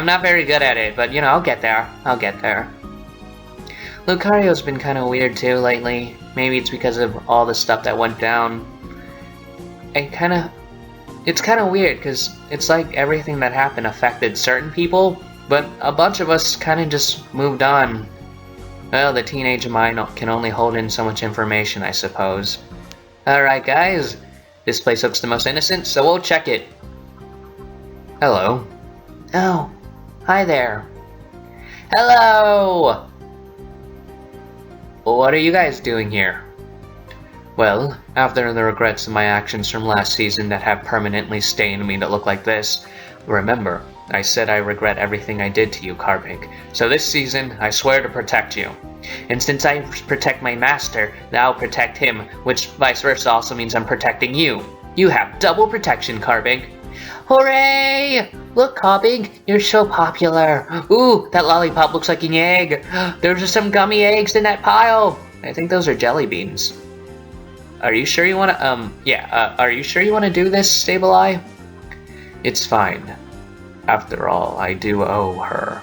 not very good at it, but you know, I'll get there. I'll get there. Lucario's been kind of weird too lately. Maybe it's because of all the stuff that went down. It's kind of weird because it's like everything that happened affected certain people, but a bunch of us kind of just moved on. Well, the teenage mind can only hold in so much information, I suppose. Alright guys, this place looks the most innocent, so we'll check it. Hello. Oh, hi there. Hello! What are you guys doing here? Well, after the regrets of my actions from last season that have permanently stained me to look like this, remember, I said I regret everything I did to you, Carbink. So this season, I swear to protect you. And since I protect my master, now I'll protect him, which vice versa also means I'm protecting you. You have double protection, Carbink. Hooray! Look, Carbink, you're so popular. Ooh, that lollipop looks like an egg. There's just some gummy eggs in that pile. I think those are jelly beans. Are you sure you want to, are you sure you want to do this, Sableye? It's fine. After all, I do owe her.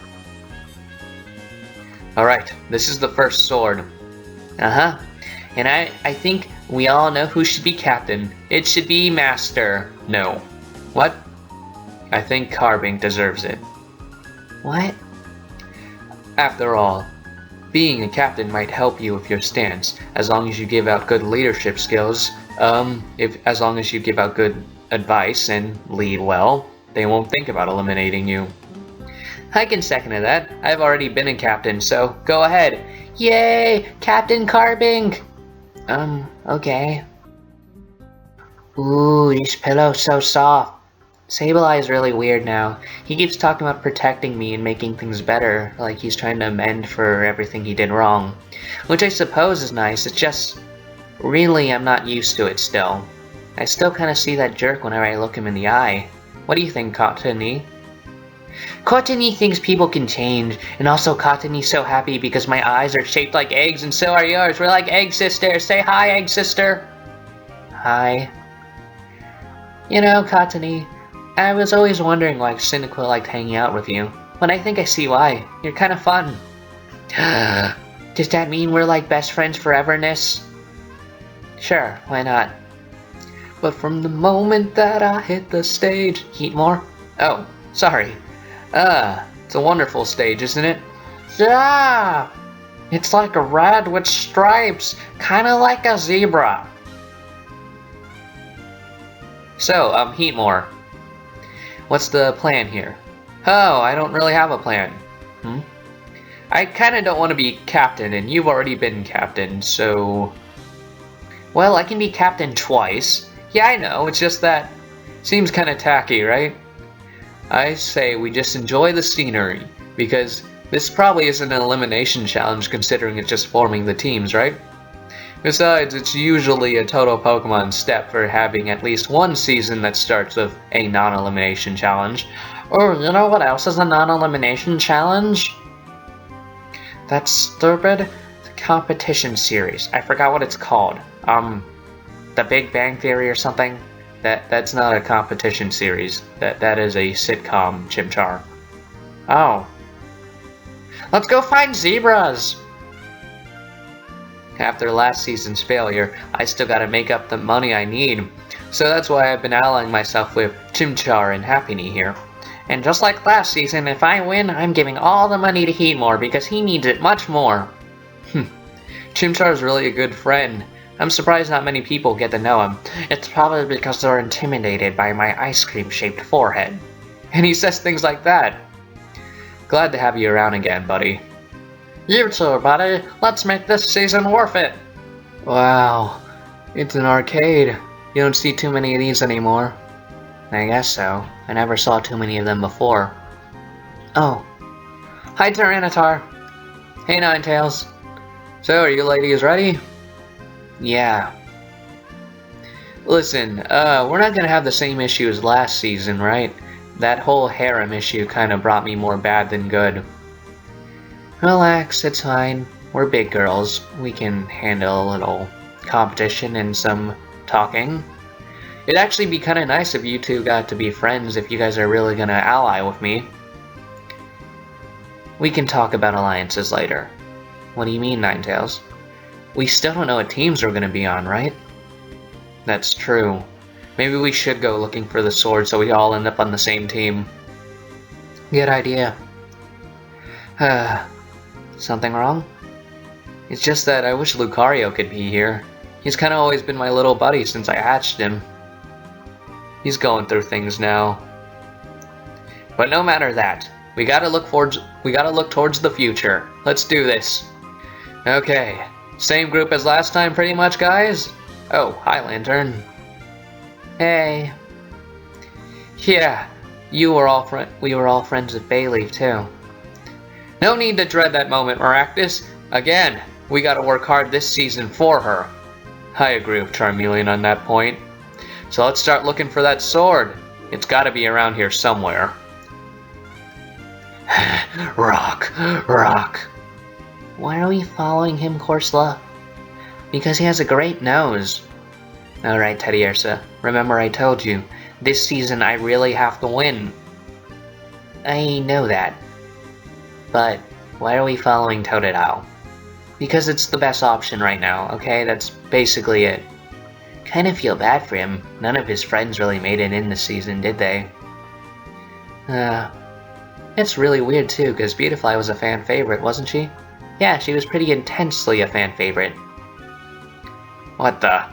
Alright, this is the first sword. Uh-huh. And I think we all know who should be captain. It should be Master. No. What? I think Carbink deserves it. What? After all, being a captain might help you with your stance, as long as you give out good leadership skills. As long as you give out good advice and lead well, they won't think about eliminating you. I can second to that. I've already been a captain, so go ahead. Yay! Captain Carbink! Okay. Ooh, this pillow's so soft. Sableye is really weird now. He keeps talking about protecting me and making things better, like he's trying to amend for everything he did wrong. Which I suppose is nice, it's just... really, I'm not used to it still. I still kind of see that jerk whenever I look him in the eye. What do you think, Cottony? Cottony thinks people can change, and also Cottony's so happy because my eyes are shaped like eggs and so are yours. We're like egg sisters. Say hi, egg sister. Hi. You know, Cottony, I was always wondering why Cyndaquil liked hanging out with you, but I think I see why. You're kind of fun. Does that mean we're like best friends foreverness? Sure, why not? But from the moment that I hit the stage... Heatmore? Oh, sorry. It's a wonderful stage, isn't it? Yeah! It's like a red with stripes, kinda like a zebra. So, Heatmore. What's the plan here? Oh, I don't really have a plan. I kinda don't want to be captain, and you've already been captain, so... Well, I can be captain twice. Yeah, I know, it's just that... Seems kinda tacky, right? I say we just enjoy the scenery, because this probably isn't an elimination challenge considering it's just forming the teams, right? Besides, it's usually a total Pokemon step for having at least one season that starts with a non-elimination challenge. Or, you know what else is a non-elimination challenge? That's stupid. The competition series. I forgot what it's called. The Big Bang Theory or something? That's not a competition series. That is a sitcom, Chimchar. Oh. Let's go find zebras! After last season's failure, I still gotta make up the money I need. So that's why I've been allying myself with Chimchar and Happiny here. And just like last season, if I win, I'm giving all the money to Heatmore because he needs it much more. Chimchar's really a good friend. I'm surprised not many people get to know him. It's probably because they're intimidated by my ice cream-shaped forehead. And he says things like that. Glad to have you around again, buddy. You too, buddy. Let's make this season worth it. Wow. It's an arcade. You don't see too many of these anymore. I guess so. I never saw too many of them before. Oh. Hi, Tyranitar. Hey, Ninetales. So, are you ladies ready? Yeah. Listen, we're not gonna have the same issue as last season, right? That whole harem issue kinda brought me more bad than good. Relax, it's fine. We're big girls. We can handle a little competition and some talking. It'd actually be kinda nice if you two got to be friends if you guys are really gonna ally with me. We can talk about alliances later. What do you mean, Ninetales? We still don't know what teams we're gonna be on, right? That's true. Maybe we should go looking for the sword so we all end up on the same team. Good idea. Something wrong? It's just that I wish Lucario could be here. He's kinda always been my little buddy since I hatched him. He's going through things now. But no matter that, we gotta look towards the future. Let's do this. Okay, same group as last time pretty much, guys? Oh, hi Lantern. Hey. Yeah, we were all friends with Bayleaf too. No need to dread that moment, Maractus. Again, we gotta work hard this season for her. I agree with Charmeleon on that point. So let's start looking for that sword. It's gotta be around here somewhere. Rock, rock. Why are we following him, Corsola? Because he has a great nose. Alright, Teddiursa. Remember I told you, this season I really have to win. I know that. But why are we following Totodile? Because it's the best option right now, okay? That's basically it. Kinda feel bad for him. None of his friends really made it in this season, did they? It's really weird too, because Beautifly was a fan favorite, wasn't she? Yeah, she was pretty intensely a fan favorite. What the?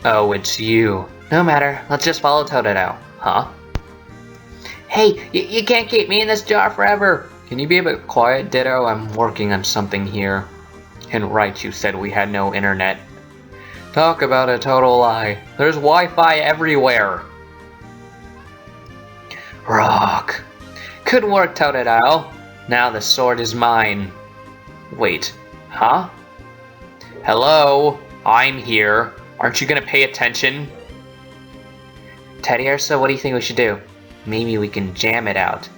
Oh, it's you. No matter, let's just follow Totodile. Huh? Hey, you can't keep me in this jar forever! Can you be a bit quiet, Ditto? I'm working on something here. And right, you said we had no internet. Talk about a total lie. There's Wi-Fi everywhere. Rock. Good work, Totodile. Now the sword is mine. Wait, huh? Hello? I'm here. Aren't you gonna pay attention? Teddiursa, what do you think we should do? Maybe we can jam it out.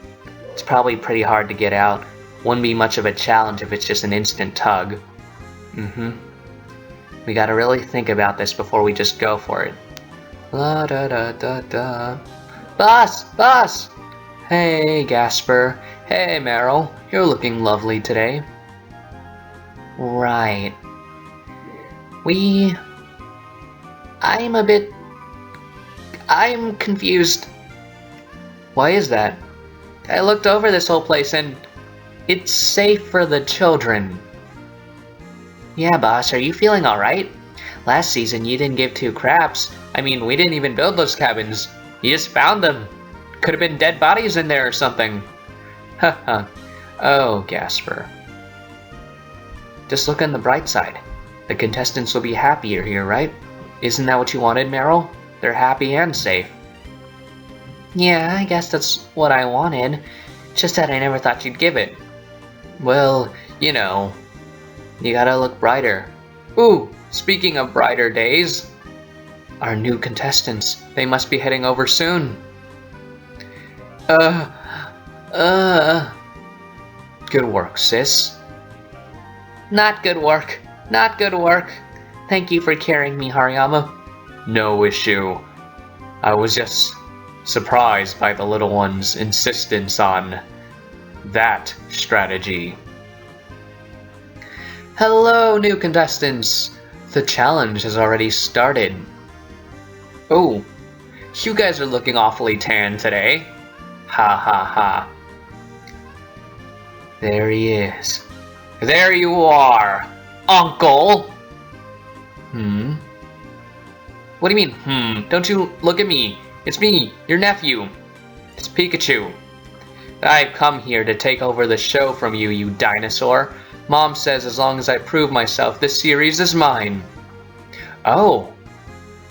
It's probably pretty hard to get out. Wouldn't be much of a challenge if it's just an instant tug. We gotta really think about this before we just go for it. La da da da da. Boss! Boss! Hey, Gasper. Hey, Meryl. You're looking lovely today. Right. I'm confused. Why is that? I looked over this whole place and it's safe for the children. Yeah, boss, are you feeling alright? Last season you didn't give two craps. I mean, we didn't even build those cabins. You just found them. Could have been dead bodies in there or something. Haha. Oh, Gasper. Just look on the bright side. The contestants will be happier here, right? Isn't that what you wanted, Meryl? They're happy and safe. Yeah, I guess that's what I wanted. Just that I never thought you'd give it. Well, you know, you gotta look brighter. Ooh, speaking of brighter days, our new contestants, they must be heading over soon. Good work, sis. Not good work. Not good work. Thank you for carrying me, Hariyama. No issue. I was just surprised by the little one's insistence on that strategy. Hello, new contestants! The challenge has already started. Oh, you guys are looking awfully tan today. Ha ha ha. There he is. There you are, Uncle! What do you mean, Don't you look at me. It's me, your nephew. It's Pikachu. I've come here to take over the show from you, you dinosaur. Mom says as long as I prove myself, this series is mine. Oh.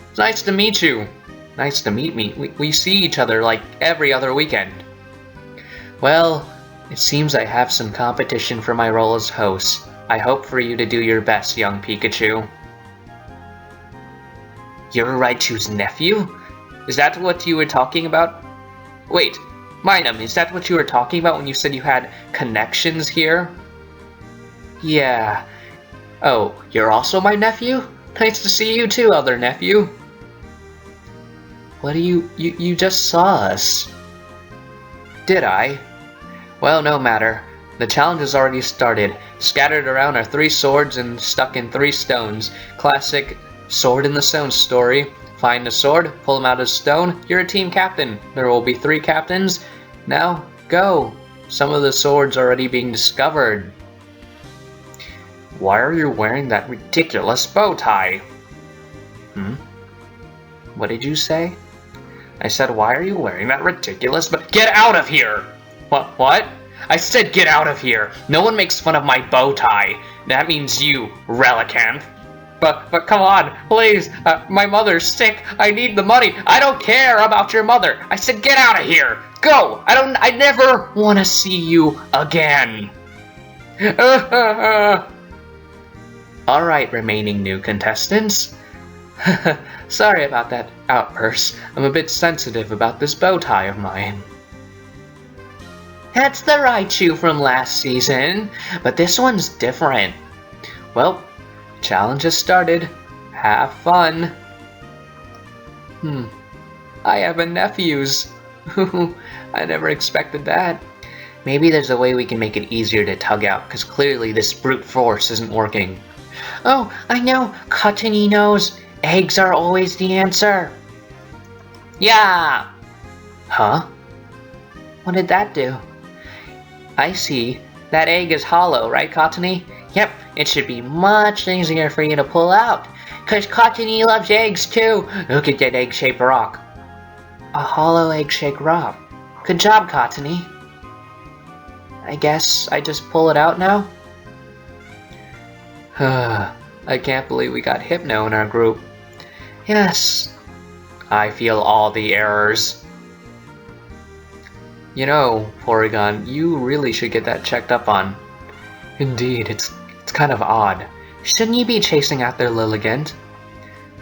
It's nice to meet you. Nice to meet me. We see each other like every other weekend. Well, it seems I have some competition for my role as host. I hope for you to do your best, young Pikachu. You're Raichu's nephew? Is that what you were talking about? Wait, Minam, is that what you were talking about when you said you had connections here? Yeah. Oh, you're also my nephew? Nice to see you too, other nephew. What do you just saw us. Did I? Well, no matter. The challenge has already started. Scattered around are 3 swords and stuck in 3 stones. Classic sword in the stone story. Find a sword, pull them out of stone, you're a team captain. There will be 3 captains. Now, go. Some of the swords are already being discovered. Why are you wearing that ridiculous bow tie? What did you say? I said, why are you wearing that ridiculous Get out of here! What? I said get out of here! No one makes fun of my bow tie. That means you, Relicanth. But come on, please. My mother's sick. I need the money. I don't care about your mother. I said get out of here. Go. I never want to see you again. All right, remaining new contestants. Sorry about that outburst. I'm a bit sensitive about this bow tie of mine. That's the Raichu from last season, but this one's different. Well, challenge has started. Have fun. I have a nephew's. I never expected that. Maybe there's a way we can make it easier to tug out, because clearly this brute force isn't working. Oh, I know. Cottony knows. Eggs are always the answer. Yeah. Huh? What did that do? I see. That egg is hollow, right, Cottony? Yep, it should be much easier for you to pull out. Because Cottony loves eggs, too. Look at that egg-shaped rock. A hollow egg-shaped rock. Good job, Cottony. I guess I just pull it out now? I can't believe we got Hypno in our group. Yes. I feel all the errors. You know, Porygon, you really should get that checked up on. Indeed, it's kind of odd. Shouldn't you be chasing after Lilligant?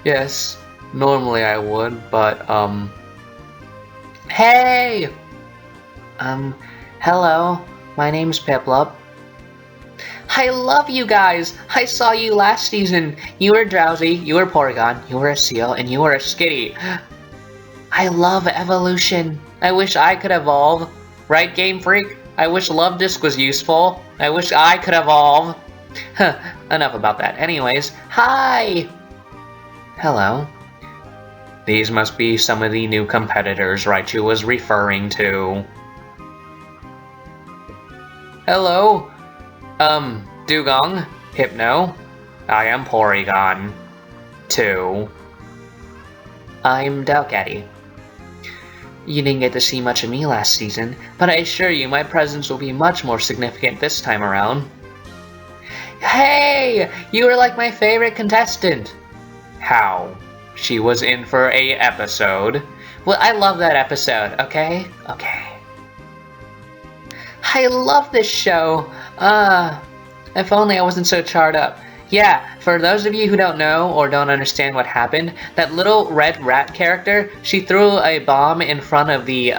Yes, normally I would, but, Hey! Hello. My name's Piplup. I love you guys! I saw you last season. You were Drowsy, you were Porygon, you were a Seal, and you were a Skitty. I love evolution. I wish I could evolve. Right, Game Freak? I wish Love Disc was useful. I wish I could evolve. Enough about that. Anyways, hi! Hello. These must be some of the new competitors Raichu was referring to. Hello? Dugong, Hypno. I am Porygon. 2. I'm Delcatty. You didn't get to see much of me last season, but I assure you my presence will be much more significant this time around. Hey! You were like my favorite contestant! How? She was in for a episode. Well, I love that episode, okay? Okay. I love this show. If only I wasn't so charred up. Yeah, for those of you who don't know or don't understand what happened, that little red rat character, she threw a bomb in front of the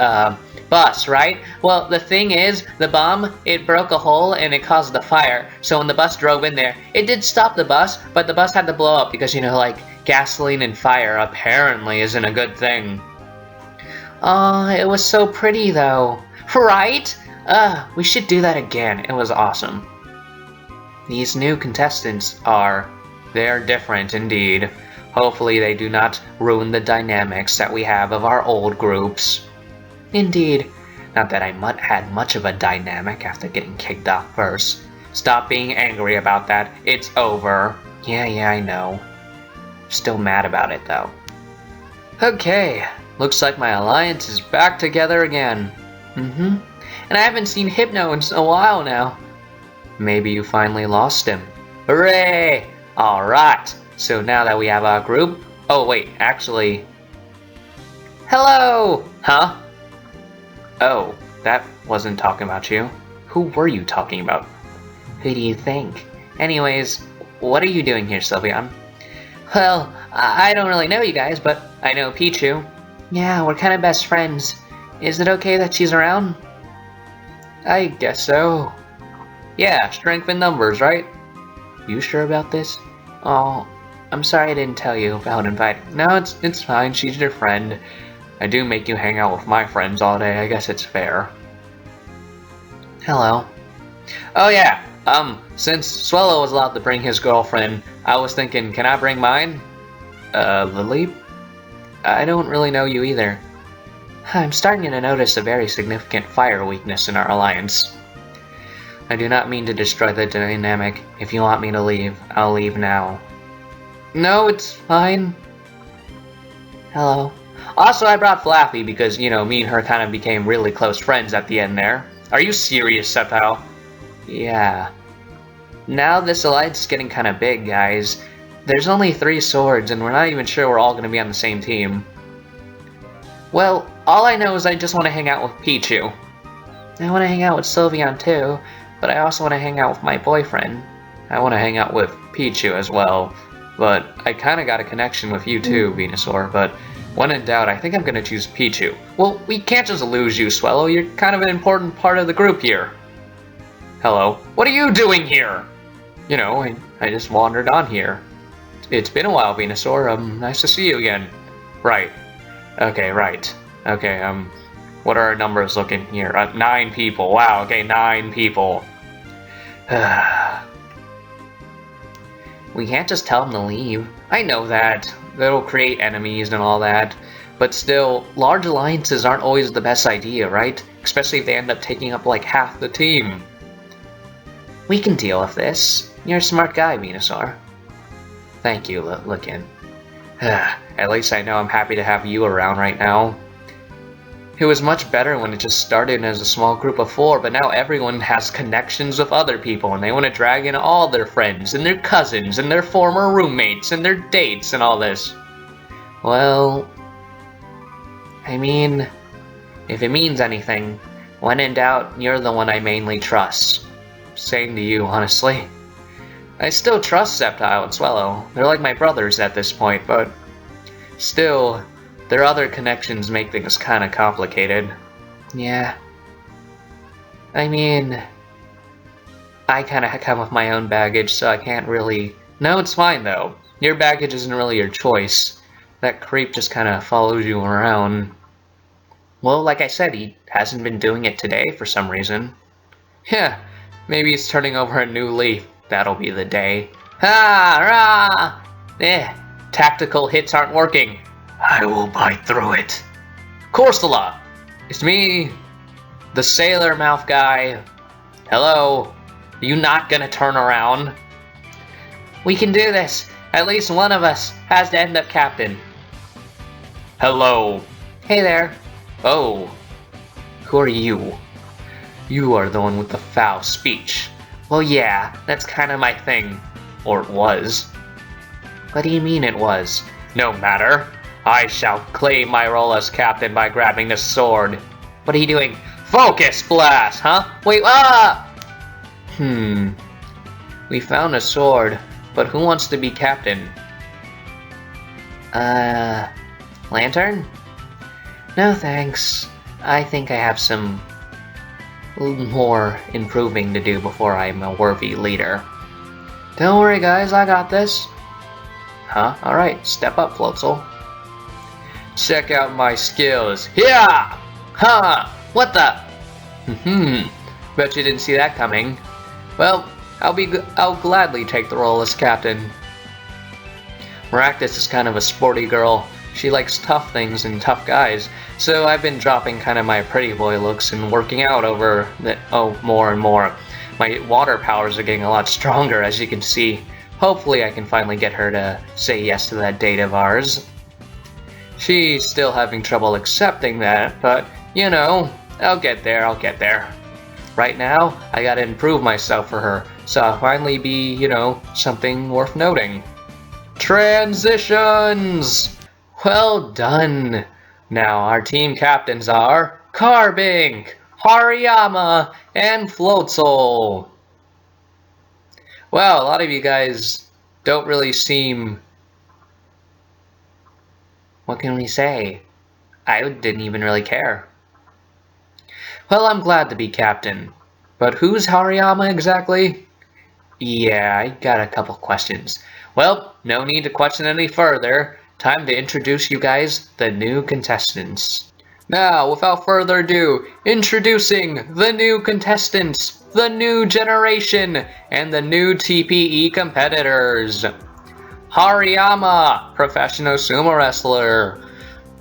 bus, right? Well, the thing is, the bomb, it broke a hole and it caused the fire. So when the bus drove in there, it did stop the bus, but the bus had to blow up because, you know, like, gasoline and fire apparently isn't a good thing. Oh, it was so pretty though. Right? We should do that again. It was awesome. These new contestants they're different indeed. Hopefully they do not ruin the dynamics that we have of our old groups. Indeed. Not that I had much of a dynamic after getting kicked off first. Stop being angry about that. It's over. Yeah, I know. Still mad about it though. Okay, looks like my alliance is back together again. And I haven't seen Hypno in a while now. Maybe you finally lost him. Hooray! Alright, so now that we have our group... Oh wait, actually... Hello! Huh? Oh, that wasn't talking about you. Who were you talking about? Who do you think? Anyways, what are you doing here, Sylveon? Well, I don't really know you guys, but I know Pichu. Yeah, we're kind of best friends. Is it okay that she's around? I guess so. Yeah, strength in numbers, right? You sure about this? Oh, I'm sorry I didn't tell you about inviting. No, it's fine. She's your friend. I do make you hang out with my friends all day. I guess it's fair. Hello. Oh yeah. Since Swellow was allowed to bring his girlfriend, I was thinking, can I bring mine? Lily? I don't really know you either. I'm starting to notice a very significant fire weakness in our alliance. I do not mean to destroy the dynamic. If you want me to leave, I'll leave now. No, it's fine. Hello. Also, I brought Flappy because, you know, me and her kind of became really close friends at the end there. Are you serious, Sepal? Yeah. Now this alliance is getting kind of big, guys. There's only 3 swords, and we're not even sure we're all going to be on the same team. Well, all I know is I just want to hang out with Pichu. I want to hang out with Sylveon too, but I also want to hang out with my boyfriend. I want to hang out with Pichu as well, but I kind of got a connection with you too, Venusaur, but when in doubt, I think I'm going to choose Pichu. Well, we can't just lose you, Swellow. You're kind of an important part of the group here. Hello. What are you doing here? You know, I just wandered on here. It's been a while, Venusaur. Nice to see you again. Right. Okay, right. Okay, what are our numbers looking here? 9 people. Wow, okay, 9 people. We can't just tell them to leave. I know that. That'll create enemies and all that. But still, large alliances aren't always the best idea, right? Especially if they end up taking up like half the team. We can deal with this. You're a smart guy, Venusaur. Thank you, Licken. At least I know I'm happy to have you around right now. It was much better when it just started as a small group of 4, but now everyone has connections with other people, and they want to drag in all their friends, and their cousins, and their former roommates, and their dates, and all this. Well, I mean, if it means anything, when in doubt, you're the one I mainly trust. Same to you, honestly. I still trust Sceptile and Swellow. They're like my brothers at this point, but still, their other connections make things kind of complicated. Yeah. I mean, I kind of come with my own baggage, so I can't really... No, it's fine, though. Your baggage isn't really your choice. That creep just kind of follows you around. Well, like I said, he hasn't been doing it today for some reason. Yeah, maybe he's turning over a new leaf. That'll be the day. Ha! Rah! Tactical hits aren't working. I will bite through it. Corsola! It's me, the sailor mouth guy. Hello? Are you not gonna turn around? We can do this. At least one of us has to end up captain. Hello. Hey there. Oh, who are you? You are the one with the foul speech. Well, yeah, that's kind of my thing. Or it was. What do you mean it was? No matter. I shall claim my role as captain by grabbing the sword. What are you doing? Focus blast, huh? Wait, ah! We found a sword, but who wants to be captain? Lantern? No thanks. I think I have some more improving to do before I'm a worthy leader. Don't worry guys, I got this. Huh? Alright, step up, Floatzel. Check out my skills. Yeah! Huh! What the? Bet you didn't see that coming. Well, I'll gladly take the role as captain. Maractus is kind of a sporty girl. She likes tough things and tough guys, so I've been dropping kind of my pretty boy looks and working out over more and more. My water powers are getting a lot stronger, as you can see. Hopefully I can finally get her to say yes to that date of ours. She's still having trouble accepting that, but, you know, I'll get there. Right now, I gotta improve myself for her, so I'll finally be, you know, something worth noting. Transitions! Well done! Now our team captains are Carbink, Hariyama, and Floatzel. Well, a lot of you guys don't really seem... What can we say? I didn't even really care. Well, I'm glad to be captain. But who's Hariyama exactly? Yeah, I got a couple questions. Well, no need to question any further. Time to introduce you guys, the new contestants. Now, without further ado, introducing the new contestants, the new generation, and the new TPE competitors. Hariyama, professional sumo wrestler.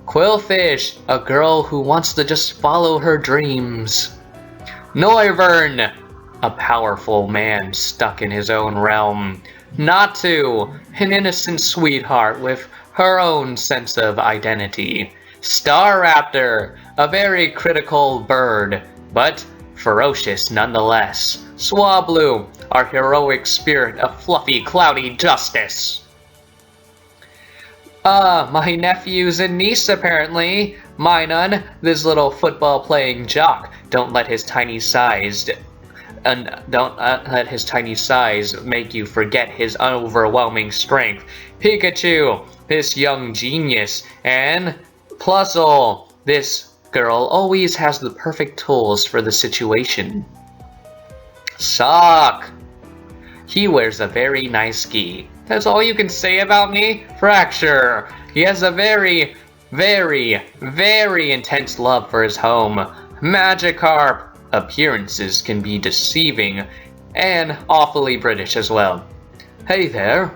Quillfish, a girl who wants to just follow her dreams. Noivern, a powerful man stuck in his own realm. Natu, an innocent sweetheart with her own sense of identity. Staraptor, a very critical bird, but ferocious nonetheless. Swablu, our heroic spirit of fluffy, cloudy justice. My nephews and niece apparently. Minun, this little football-playing jock. Don't let his tiny size make you forget his overwhelming strength. Pikachu, this young genius, and Plusle, this girl always has the perfect tools for the situation. Sock, he wears a very nice gi. That's all you can say about me? Fracture, he has a very, very, very intense love for his home. Magikarp, appearances can be deceiving and awfully British as well. Hey there.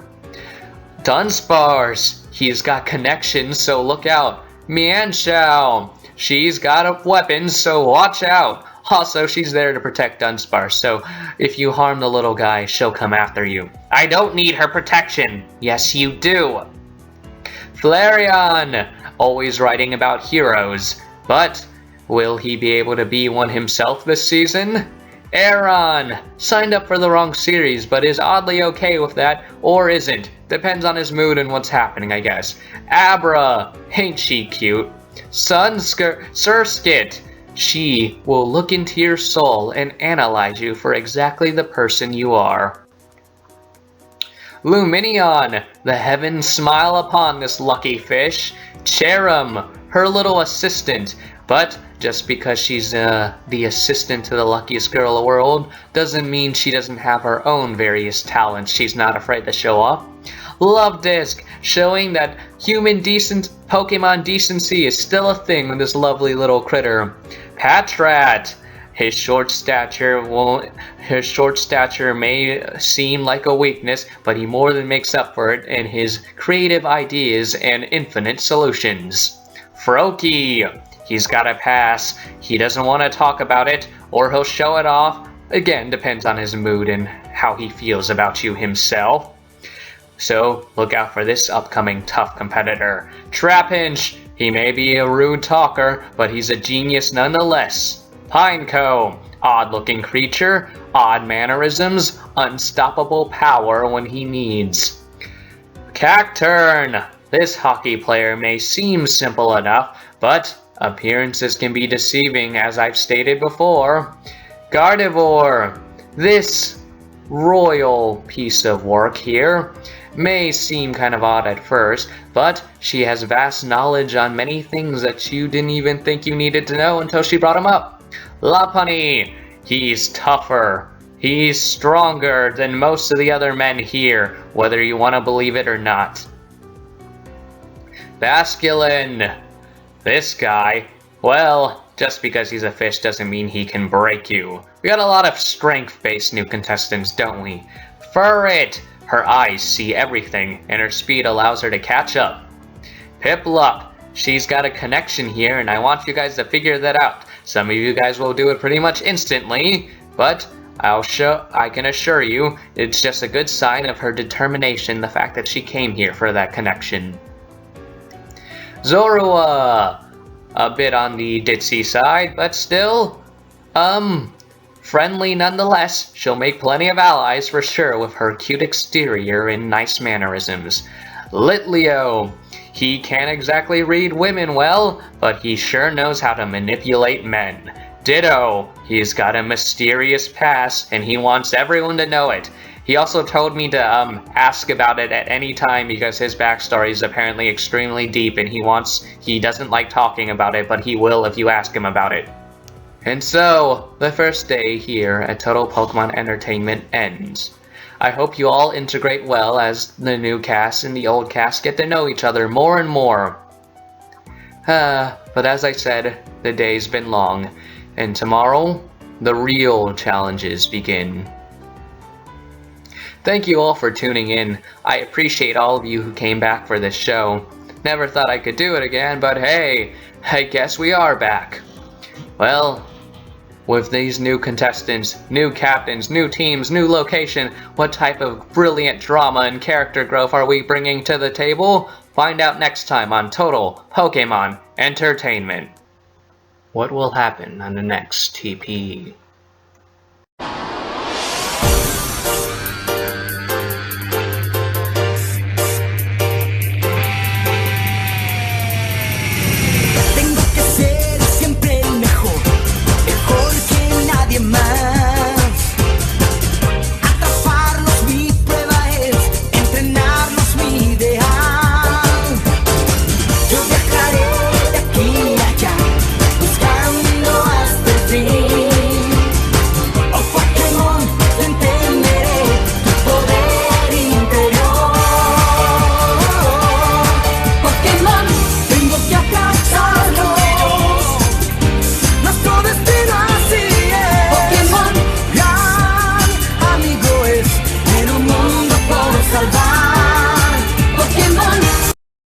Dunsparce, he's got connections, so look out. Mienshao, she's got weapons, so watch out. Also, she's there to protect Dunsparce, so if you harm the little guy, she'll come after you. I don't need her protection. Yes, you do. Flareon, always writing about heroes, but will he be able to be one himself this season? Aron, signed up for the wrong series, but is oddly okay with that, or isn't. Depends on his mood and what's happening, I guess. Abra, ain't she cute? Surskit, she will look into your soul and analyze you for exactly the person you are. Luminion, the heavens smile upon this lucky fish. Cherim, her little assistant, but just because she's the assistant to the luckiest girl in the world doesn't mean she doesn't have her own various talents she's not afraid to show off. Love Disc, showing that Pokemon decency is still a thing with this lovely little critter. Patrat, his short stature may seem like a weakness, but he more than makes up for it in his creative ideas and infinite solutions. Froakie, he's got a pass. He doesn't want to talk about it, or he'll show it off. Again, depends on his mood and how he feels about you himself. So, look out for this upcoming tough competitor. Trapinch, He may be a rude talker, but he's a genius nonetheless. Pineco, odd-looking creature, odd mannerisms, unstoppable power when he needs. Cacturn, this hockey player may seem simple enough, but appearances can be deceiving, as I've stated before. Gardevoir, this royal piece of work here may seem kind of odd at first, but she has vast knowledge on many things that you didn't even think you needed to know until she brought them up. Lopunny, he's tougher. He's stronger than most of the other men here, whether you want to believe it or not. Basculin, this guy, well, just because he's a fish doesn't mean he can break you. We got a lot of strength-based new contestants, don't we? Furret, her eyes see everything, and her speed allows her to catch up. Piplup, she's got a connection here, and I want you guys to figure that out. Some of you guys will do it pretty much instantly, but I can assure you, it's just a good sign of her determination, the fact that she came here for that connection. Zorua, a bit on the ditzy side, but still, friendly nonetheless. She'll make plenty of allies for sure with her cute exterior and nice mannerisms. Litleo, he can't exactly read women well, but he sure knows how to manipulate men. Ditto, he's got a mysterious past, and he wants everyone to know it. He also told me to ask about it at any time because his backstory is apparently extremely deep, and he doesn't like talking about it, but he will if you ask him about it. And so, the first day here at Total Pokemon Entertainment ends. I hope you all integrate well as the new cast and the old cast get to know each other more and more. But as I said, the day's been long, and tomorrow, the real challenges begin. Thank you all for tuning in. I appreciate all of you who came back for this show. Never thought I could do it again, but hey, I guess we are back. Well, with these new contestants, new captains, new teams, new location, what type of brilliant drama and character growth are we bringing to the table? Find out next time on Total Pokemon Entertainment. What will happen on the next TP?